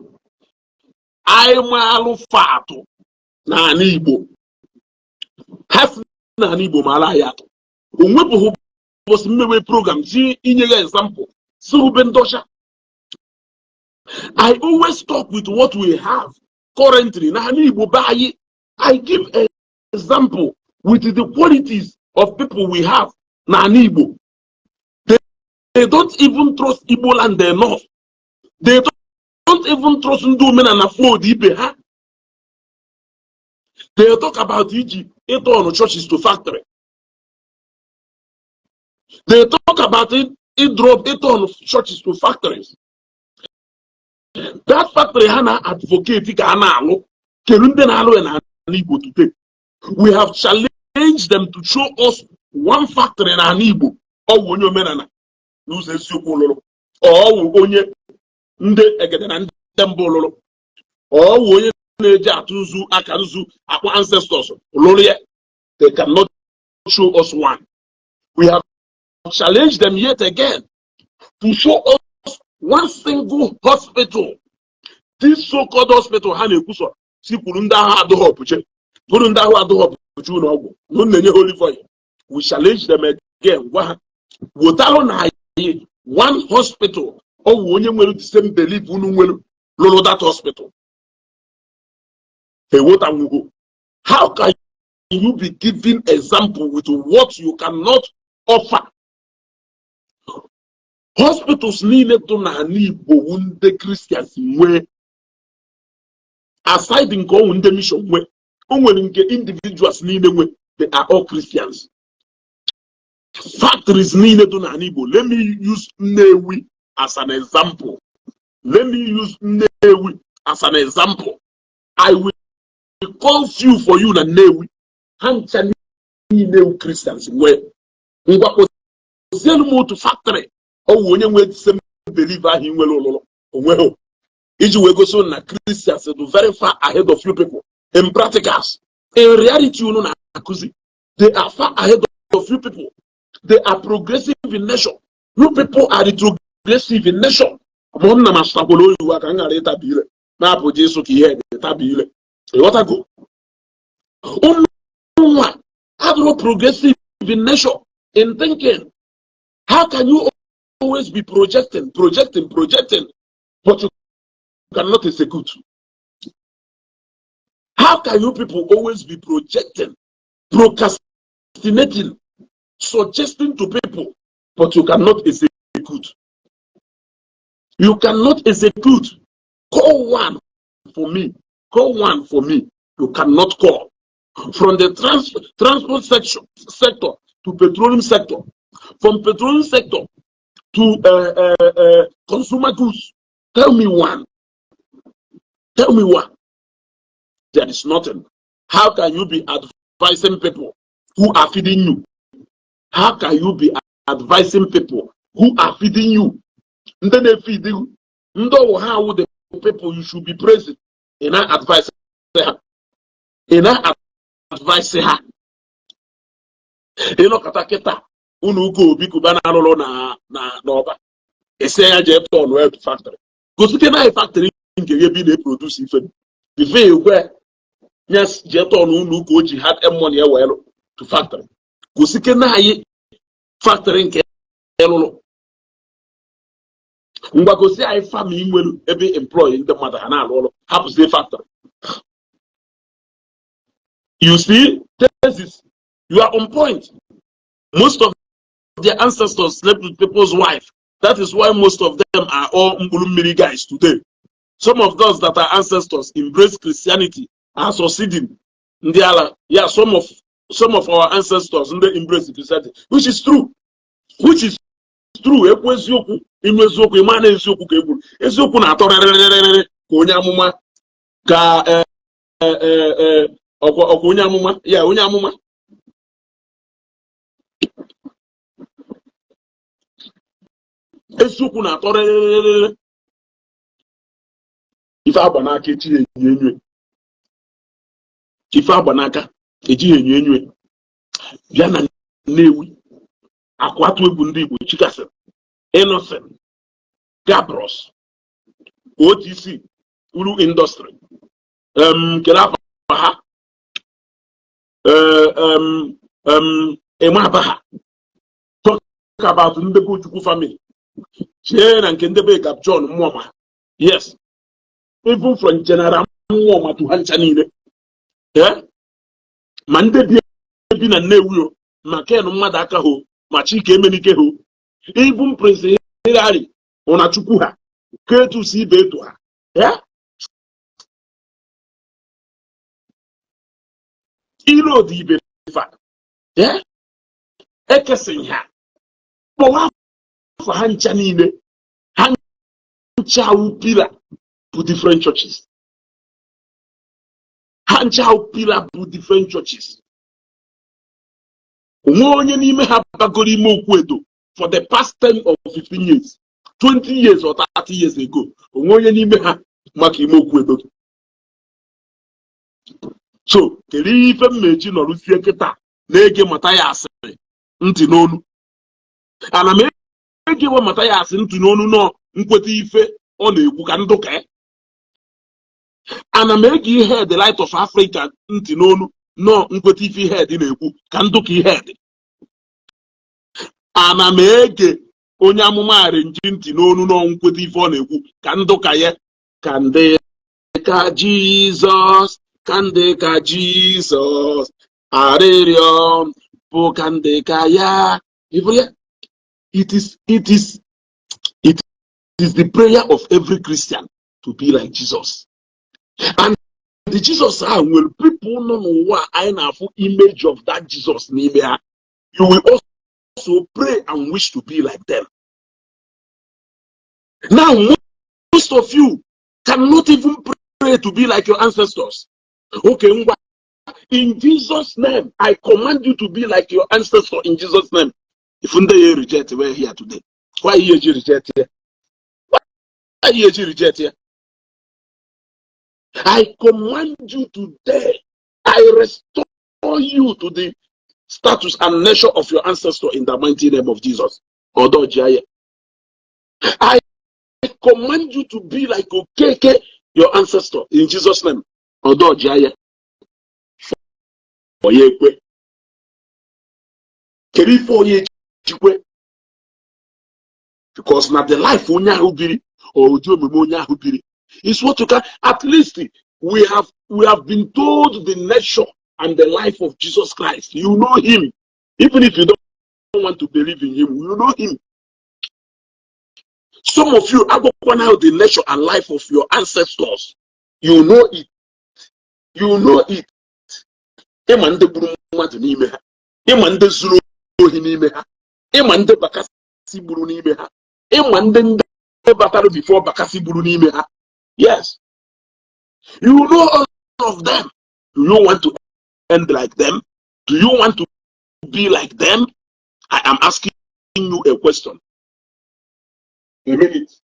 S1: anyị maalụ fatụ n'ala Igbo. Ha si n'ala Igbo maala anyị atụ. Onwepụghị ụbọchị mmewe program ji inye ya example si ube ndọcha. I always talk with what we have currently n'ala Igbo be anyị. I give an example with the qualities of people we have n'ala Igbo. They don't even trust Igbo Land enough. They don't even trust Ndi Omenala fold ibe ha. They talk about Iji turn churches to factory. They talk about it turn churches to factories. That factory hana advocate ka ana alu kerunde na alu na Igbo today. We have challenged them to show us one factory na Igbo. Ọ onye omenala n'ụzọ esiokwu ololo. Ọ onye ndị egede na ndị mbụ ololo. Ọ onye na-eji atụzu aka nzu akpọ ancestors ololo ya. They cannot show us one. We have challenged them yet again to show us one single hospital. This so-called hospital ha na-ekwuso si kwuru ndị ahụ adịghị ọpụche. Kwuru ndị ahụ adịghị ọpụche ụlọ ọgwụ. Nụ na-enye holy oil. We challenge them again. Gwa ha wotalụ na anyị one hospital. Ọ wụ onye nwere the same belief unu nwere lụrụ that hospital. How can you be giving example with what you cannot offer? Hospitals niile dị n'ala Igbo ndị Christians nwe aside nke ọnwụ ndị mission nwe o nwere nke individuals niile nwe they are all Christians. Factories niile dị n'ala Igbo. Let me use Nnewi as an example. As an example. I will call few for you na Nnewi. Hancha niile Christians nwe ngwa ozelu to factory. Oh, when you wait, some believer he will well. Iji we go so na Christians do very far ahead of you people. In practicals, in reality, you know, they are far ahead of you people. They are progressive in nature. You people are retrogressive in nature. Monna mastabolo you are gonna let tabile. Na po Jesu ki head tabile. What I go? Are progressive in nature in thinking. How can you always be projecting, but you cannot execute? How can you people always be projecting, procrastinating, suggesting to people, but you cannot execute? You cannot execute. Call one for me. You cannot call. From the transport sector to petroleum sector, from petroleum sector to consumer goods. Tell me one. There is nothing. How can you be advising people who are feeding you? How can you be advising people who are feeding you? And then they feed you. How would the people you should be praising? In our advice, her. Kataketa. Unuko bikubana rolo na oba. Eseya je turn well to factory. Because we can have factory nke ye be dey produce ife. The way where yes je turn unuko ji had money e well to factory. Because we can have factory nke elolo. Ngwa go see I family nwelu ebe employee ndị mmadụ ha na alolo happens the factory. You see, you are on point. Most of their ancestors slept with people's wife. That is why most of them are all Mbulumiri guys today. Some of those that are ancestors embrace Christianity are succeeding Ndi ala. Yeah, some of our ancestors in the embrace Christianity, which is true. Which is true. Ekwu eziokwu, inu eziokwu, ịma na eziokwu ka ekwuru. Eziokwu na-atọ rịrịrịrịrị ka onye amụma ka ọkwa onye amụma. Ya onye amụma. Eziokwu na-atọ rịrịrịrịrị. Ife agba n'aka ejighị enyo enyo. Ife agba n'aka ejighị enyo enyo. Bịa na Nnewi, akwatu egwu ndị Igbo chikasịrị, Innocent, Gabros, OTC, Uru Industry, kele afa ha, ema ha. Talk about Ndebe Chukwu family. Chee na nke Ndebe Gab John Mwoma. Yes. Even from General Mwoma to ha ncha niile. Yeah? Ma ndị bi na Nnewi ma Ken mmadụ aka ho, ma Chike Emenike ho. Even Prince Hilary Onachukwu ha. Ketu si ibe etu ha. Yeah? Iro dị ibe fa. Yeah? Ekesịghị ha. Kpọwa afọ ha ncha niile. Ha ncha awụ pila bụ different churches. Ha ncha awụ pila bụ different churches. Onwe onye n'ime ha bagoro ime okwu edo for the past 10 or 15 years, 20 years or 30 years ago. Onwe onye n'ime ha maka ime okwu edo. So, kedu ife mmechi nọrụsie kịta na-ege mata ya asịrị ntị n'onu. Ana m ege we mata ya asị ntị n'onu nọ nkweta ife ọ na-ekwu ka ndụka. Ana m ege ihe the light of Africa ntị n'onu nọ nkweta ife ihe dị na-ekwu ka ndụka ihe dị. Ana m ege onye amụma arenji ntị n'onu nọ nkweta ife ọ na-ekwu ka ndụka ya. Ka ndị ka Jizọs, ka ndị ka Jizọs, arịrịọ bụ ka ndị ka ya. It is the prayer of every Christian to be like Jesus. And the Jesus will people know what I have image of that Jesus n'ime ha. You will also pray and wish to be like them. Now, most of you cannot even pray to be like your ancestors. Okay, in Jesus' name, I command you to be like your ancestor in Jesus' name. If you reject, we're here today. Why you reject here? Why you reject here? I command you today. I restore you to the status and nature of your ancestor in the mighty name of Jesus. I command you to be like Okeke, your ancestor, in Jesus' name. Because now the life is what you can. At least we have been told the nature and the life of Jesus Christ. You know him. Even if you don't want to believe in him, you know him. Some of you are going to the nature and life of your ancestors. You know it. You know it. Imande buru mmadụ n'ime ha. Imande zuru ohi n'ime ha. Imande bakasi buru n'ime ha. Imande batara before bakasi buru n'ime ha. Yes. You know all of them. Do you want to end like them? Do you want to be like them? I am asking you a question. A minute.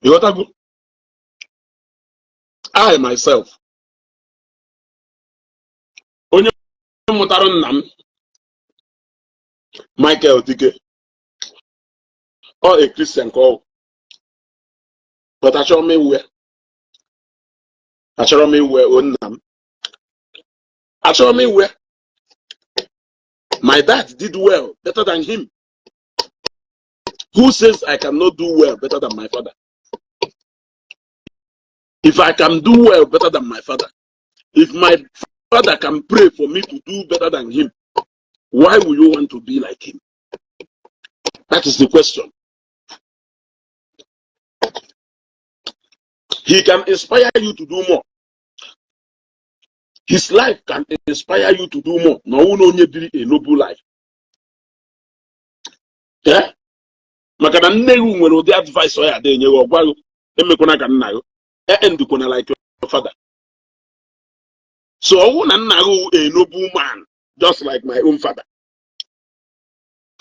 S1: You got to go. I myself, onye mụtara nna m, Michael Dike, or a Christian call, but I show me where on them. I show me where my dad did well, better than him. Who says I cannot do well better than my father? If I can do well better than my father, if my father can pray for me to do better than him, why would you want to be like him? That is the question. He can inspire you to do more. His life can inspire you to do more. No one only be a noble life. Yeah? Makana nnewu nwere ụdị advice ọ ya dị enye gị ọgwa emekwana ka nna gị endukwana like your father. So ọwụ na nna gị a noble man just like my own father.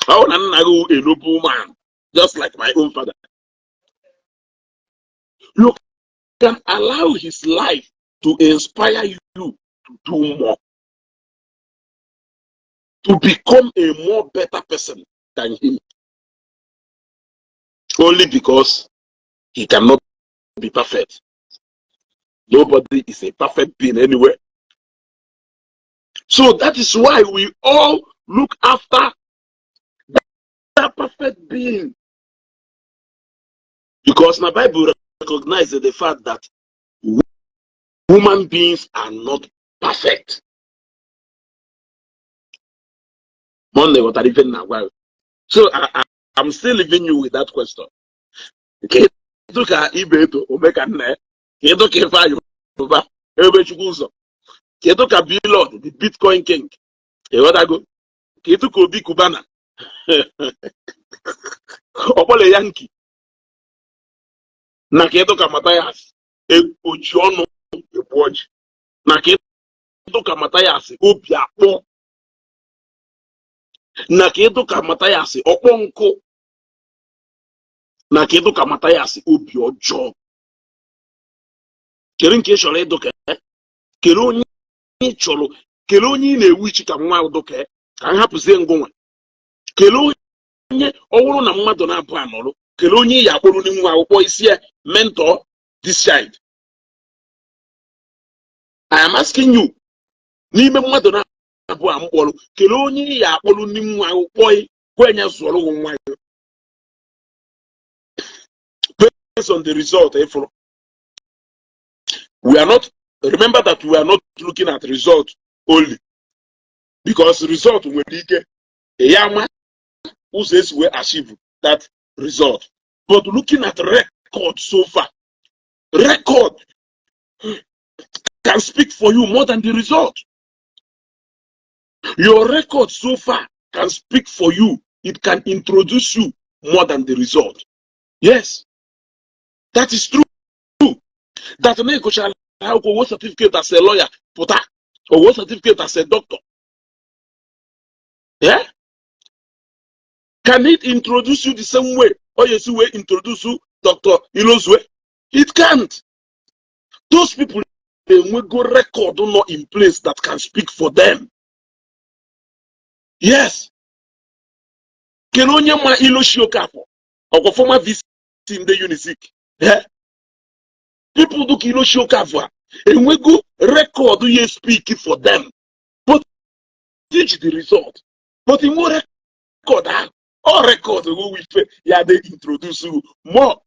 S1: Ọwụ na nna gị a noble man just like my own father. You can allow his life to inspire you to do more, to become a more better person than him, only because he cannot be perfect. Nobody is a perfect being anywhere. So that is why we all look after that perfect being, because the Bible recognizes the fact that human beings are not perfect. So I'm still leaving you with that question. Okay. Billboard, the Bitcoin king. Kubana. Opole Yankee. Naketoka Matthias. Ojono Iwaji. Naketoka Matthias. Obiakpo. Naketoka Matthias. Oponko. Naketoka Matthias. Obiojo. Kerin shole doke. Keloni cholo. Keloni ne wichi ka nwa doke. Ka hapuzie ngonwa. Keloni owuru na mmadu na abu anoro. Keloni ya kporo ni nwa akwụkwọ isi mentor this child. I am asking you. N'ime mmadu na abu amkporo. Keloni ya kporo ni nwa akwụkwọ kwenya zoro nwa. Based on the result, we are not, remember that we are not looking at result only, because result will be a yama who says we achieve that result, but looking at record so far, record can speak for you more than the result. Your record so far can speak for you. It can introduce you more than the result. Yes, that is true. That make a what certificate as a lawyer, or what certificate as a doctor. Yeah? Can it introduce you the same way? Or yes, way introduce you Dr. Ilo's way? It can't. Those people, they will go record not in place that can speak for them. Yes. Can only my Iloshio capo or former VC in the Unisic. Yeah? People do kilo show cover and we go record do you speak for them, but teach the result. But in more record, or record who we yeah they introduce you more.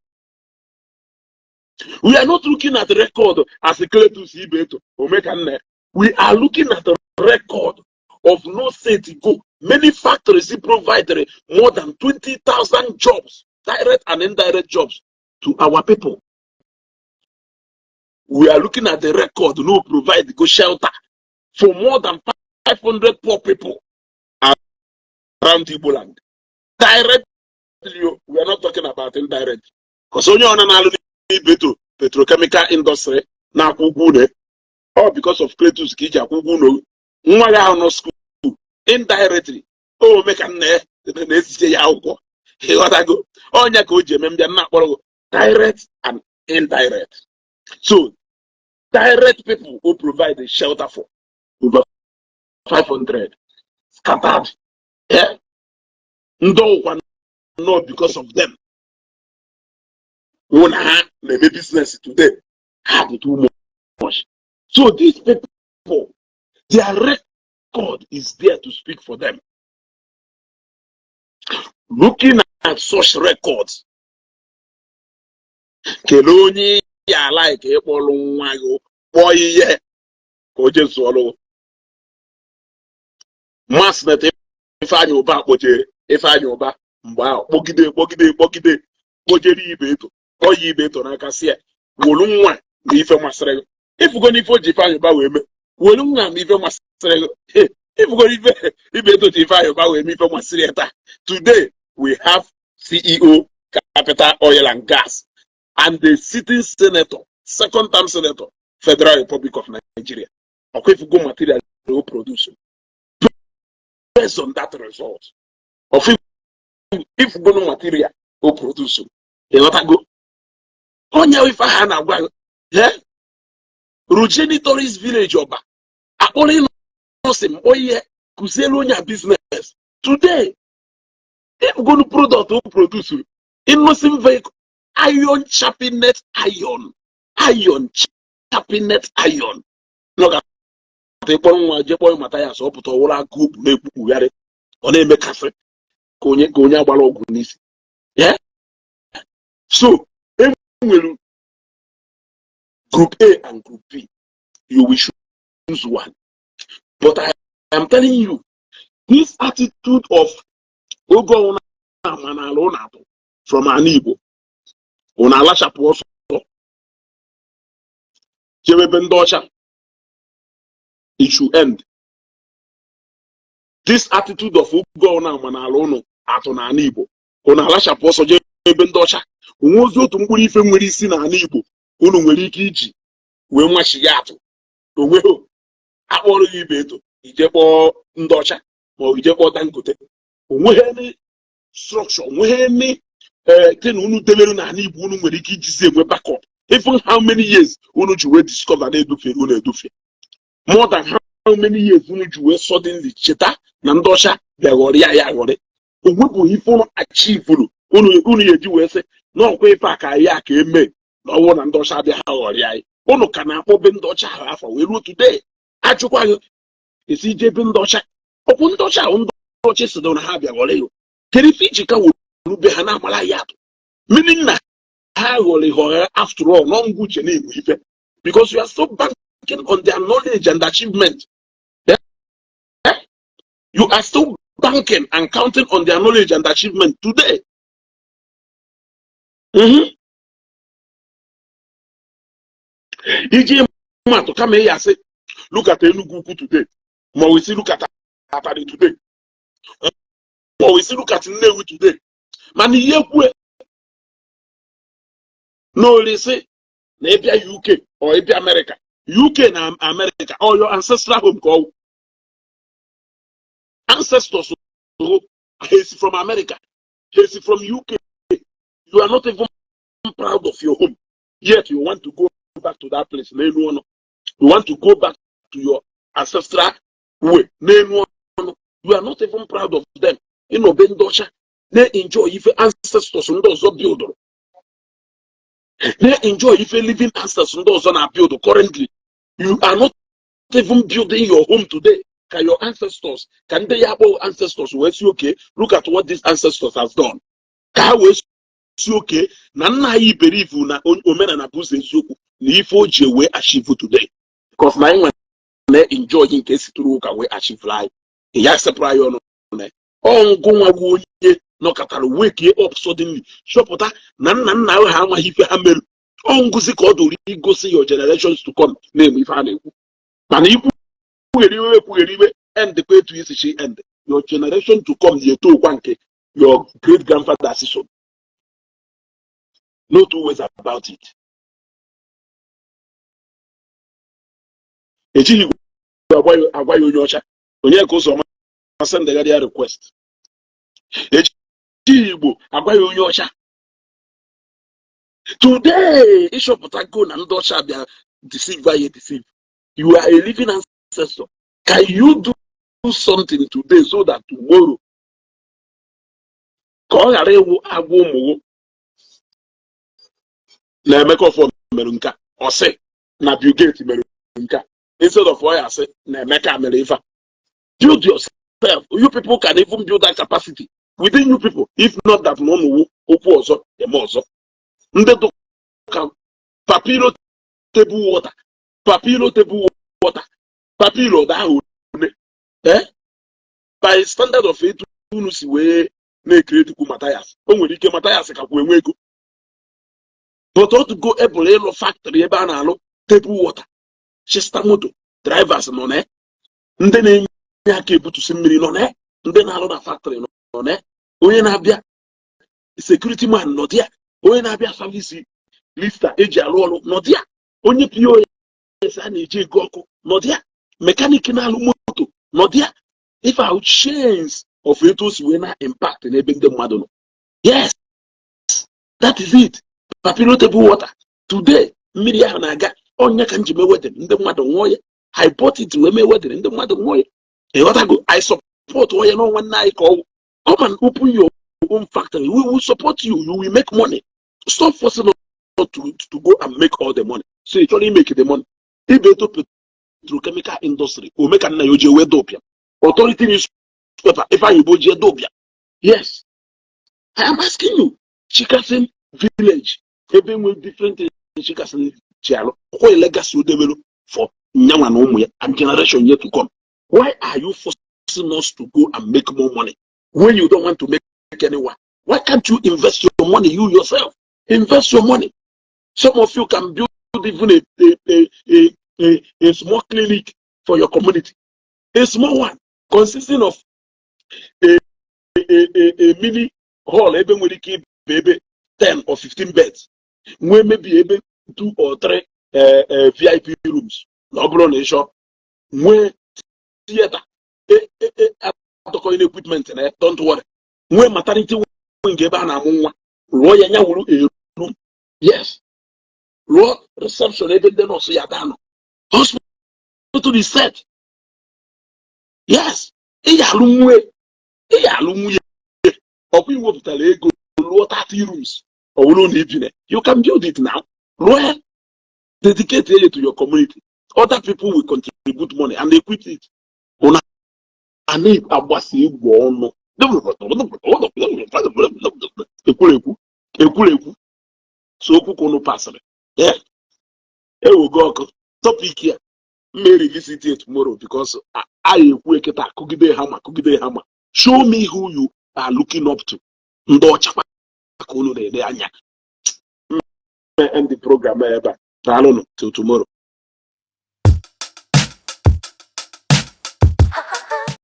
S1: We are not looking at the record as a clear to see better or make an. We are looking at the record of no say to go. Many factories provide more than 20,000 jobs, direct and indirect jobs to our people. We are looking at the record, no provide go shelter for more than 500 poor people around Igbo Land. Direct, we are not talking about indirect. Because only on an petrochemical industry now all because of Kretus Kija Kuguno, no school indirectly. Oh, make an he what I go. Oh, Yako Jemem, not direct and indirect. So direct people who provide the shelter for over 500 scattered. Yeah, no, not because of them. One maybe business today had too much. So these people, their record is there to speak for them. Looking at such records, Keloni ya like ekpolu nwa yo kpọọ ihe ka o je zụọlụ mas net Ifeanyi Uba kpojere Ifeanyi Uba mgbe ahụ kpọgide kpojere ibe eto kpọọ ibe eto n'aka si ya wolu nwa na ife masịrị gị ifugo n'ife o ji Ifeanyi Uba wee mee wolu nwa na ife masịrị gị ifugo n'ife ibe eto ji Ifeanyi Uba wee mee ife masịrị ya taa. Today we have CEO Capital Oil and Gas and the sitting senator, second-term senator, Federal Republic of Nigeria. Okay, if you go material, they will produce. Based on that result, of if you go no material, will produce. You know what go? On your if I had a while, yeah, Rugeni Tourist Village Oba. I only know him. Oh yeah, Kuselonia business today. If you go to product, will produce. Innocent vehicle. Iron chapping net iron chapping net iron. Look at the Matther so put all our group make it on a cafe. Konya Balogunis. Yeah. So group A and group B, you will choose one. But I am telling you, this attitude of Ogo from Ndi Igbo. Omenala chapụ ọsọ jewebe ndị ọcha, it should end. This attitude of Ugo na Omenala unu atụ na Ndi Igbo, Omenala chapụ ọsọ jewebe ndị ọcha, onwe ozi otu mkpụrụ ife nwere isi na Ndi Igbo unu nwere ike iji wee nwachi ya atụ onwe ho akpọrọ ya ibe eto ije kpọọ ndị ọcha ma ọ ije kpọọ Dangote, onwe any structure, onwe any thing unu debere na Ndi Igbo unu nwere ike ijizi enwe backup. Even how many years unu ji wee discover na edufe unu edufe, more than how many years unu ji wee suddenly cheta na ndị ọcha bịaghọrị ya aghọrị, onwebụ ife unu achieve unu eji wee sị na ọkwa ife a ka ya ka eme na ọwụ na ndị ọcha abịa ha ghọrị anyị. Unu ka na-akpọbe ndị ọcha ahụ afọ wee ruo today ajụkwa gị esi jebe ndị ọcha ọkwụ ndị ọcha ahụ ndị ọcha si na ha bịaghọrị yo kedu ife iji ka be ha na-amala ya atụ meaning na ha ghọrị after all no nguche na-egbu ife because you are so banking on their knowledge and achievement. You are still banking and counting on their knowledge and achievement today. Iji mmadụ kama ya sị look at Enugu today ma we see look at Attire today ma we see look at Nnewi today. Man, ihe kwue no listen na ebia UK or ebia America, UK na America or your ancestral home call ancestors he's from America, he's from UK. You are not even proud of your home, yet you want to go back to that place. You want to go back to your ancestral way. You are not even proud of them. You know, Bendosha. They enjoy if ancestors and those of build. They enjoy if living ancestors and those on our build currently. You are not even building your home today. Can your ancestors, can they have ancestors who say, okay, look at what these ancestors have done? Can we say, okay, Nana I believe na Omenala Busi Nsuku, Nifo Jewe achieve today. Because my one enjoy in case through we achieve life. Yes, a prior no. On go no katara wake you up suddenly. Shopota nan ha ma hife hamel. On go see go see your generations to come. Name if I know. And if we end the way to Ishi end. Your generation to come here to Wanke, your great grandfather season. No two ways about it. Echi agwa yo nyocha. Onye ko so ma send the request. Igbo agwa ya onye ọcha
S2: Today, Ishoputago and Dosha deceive by deceive. You are a living ancestor. Can you do something today so that tomorrow agwu na Emeka for Merunka or say na Bill Gates Merunka instead of why I say na Emeka Merifa? Build yourself. You people can even build that capacity within you people. If not that no okwu ọzọ eme ọzọ. Ndị dụka papilo table water. Papilo table water. Papilo da ahụ by standard of it unu si wee na-create ku Matthias. O nwere ike Matthias ka kwa enwe ego. But how to go able elo factory ebe a na-alụ table water. Chester moto drivers nọ na ndị na-enye aka ebutusi mmiri nọ na ndị na-alụ na factory nọ na onye na-abịa security man nọ dia, onye na-abịa service lista eji alụ ọrụ nọ dia, onye POS a na-eji ego ọkụ nọ dia, mechanic na-alụ moto nọ dia. If our chains of etos were not impact in n'ebe ndị mmadụ nọ. Yes, that is it. Papilo table water. Today, mmiri ahụ na-aga onye ka nji mewedin ndị mmadụ nwụọ ya. I bought it wee mewedin ndị mmadụ nwụọ ya. I support onye n'ọnwa nna anyị ka ọwụ. Come and open your own factory. We will support you. You will make money. Stop forcing us to go and make all the money. So you only make the money. If they do petrochemical industry, we make an IOJ where dopia. Authority newspaper, if I boji dopia. Yes. I am asking you. Chikasin village. Even with different Chikasin Chialo. What legacy will develop for Nyawa no Umuya and generation yet to come? Why are you forcing us to go and make more money when you don't want to make anyone? Why can't you invest your money, you yourself? Invest your money. Some of you can build even a small clinic for your community. A small one consisting of a mini hall, even with the baby 10 or 15 beds. We may be able 2 or 3 VIP rooms. No shop. When theater, equipment, don't worry. When maternity room. Yes. Raw reception, even then also Yadano. Hospital is set. Yes. Iyalumwe. Open up the Lego, 30 rooms. You can build it now. Well, dedicate it to your community. Other people will contribute money and equip it. I need a bossy one. So Kukono pass. Yeah. Here we go. Topic here. May revisit it tomorrow because I wake it up. Hammer. Show me who you are looking up to. End the program. I don't know till tomorrow.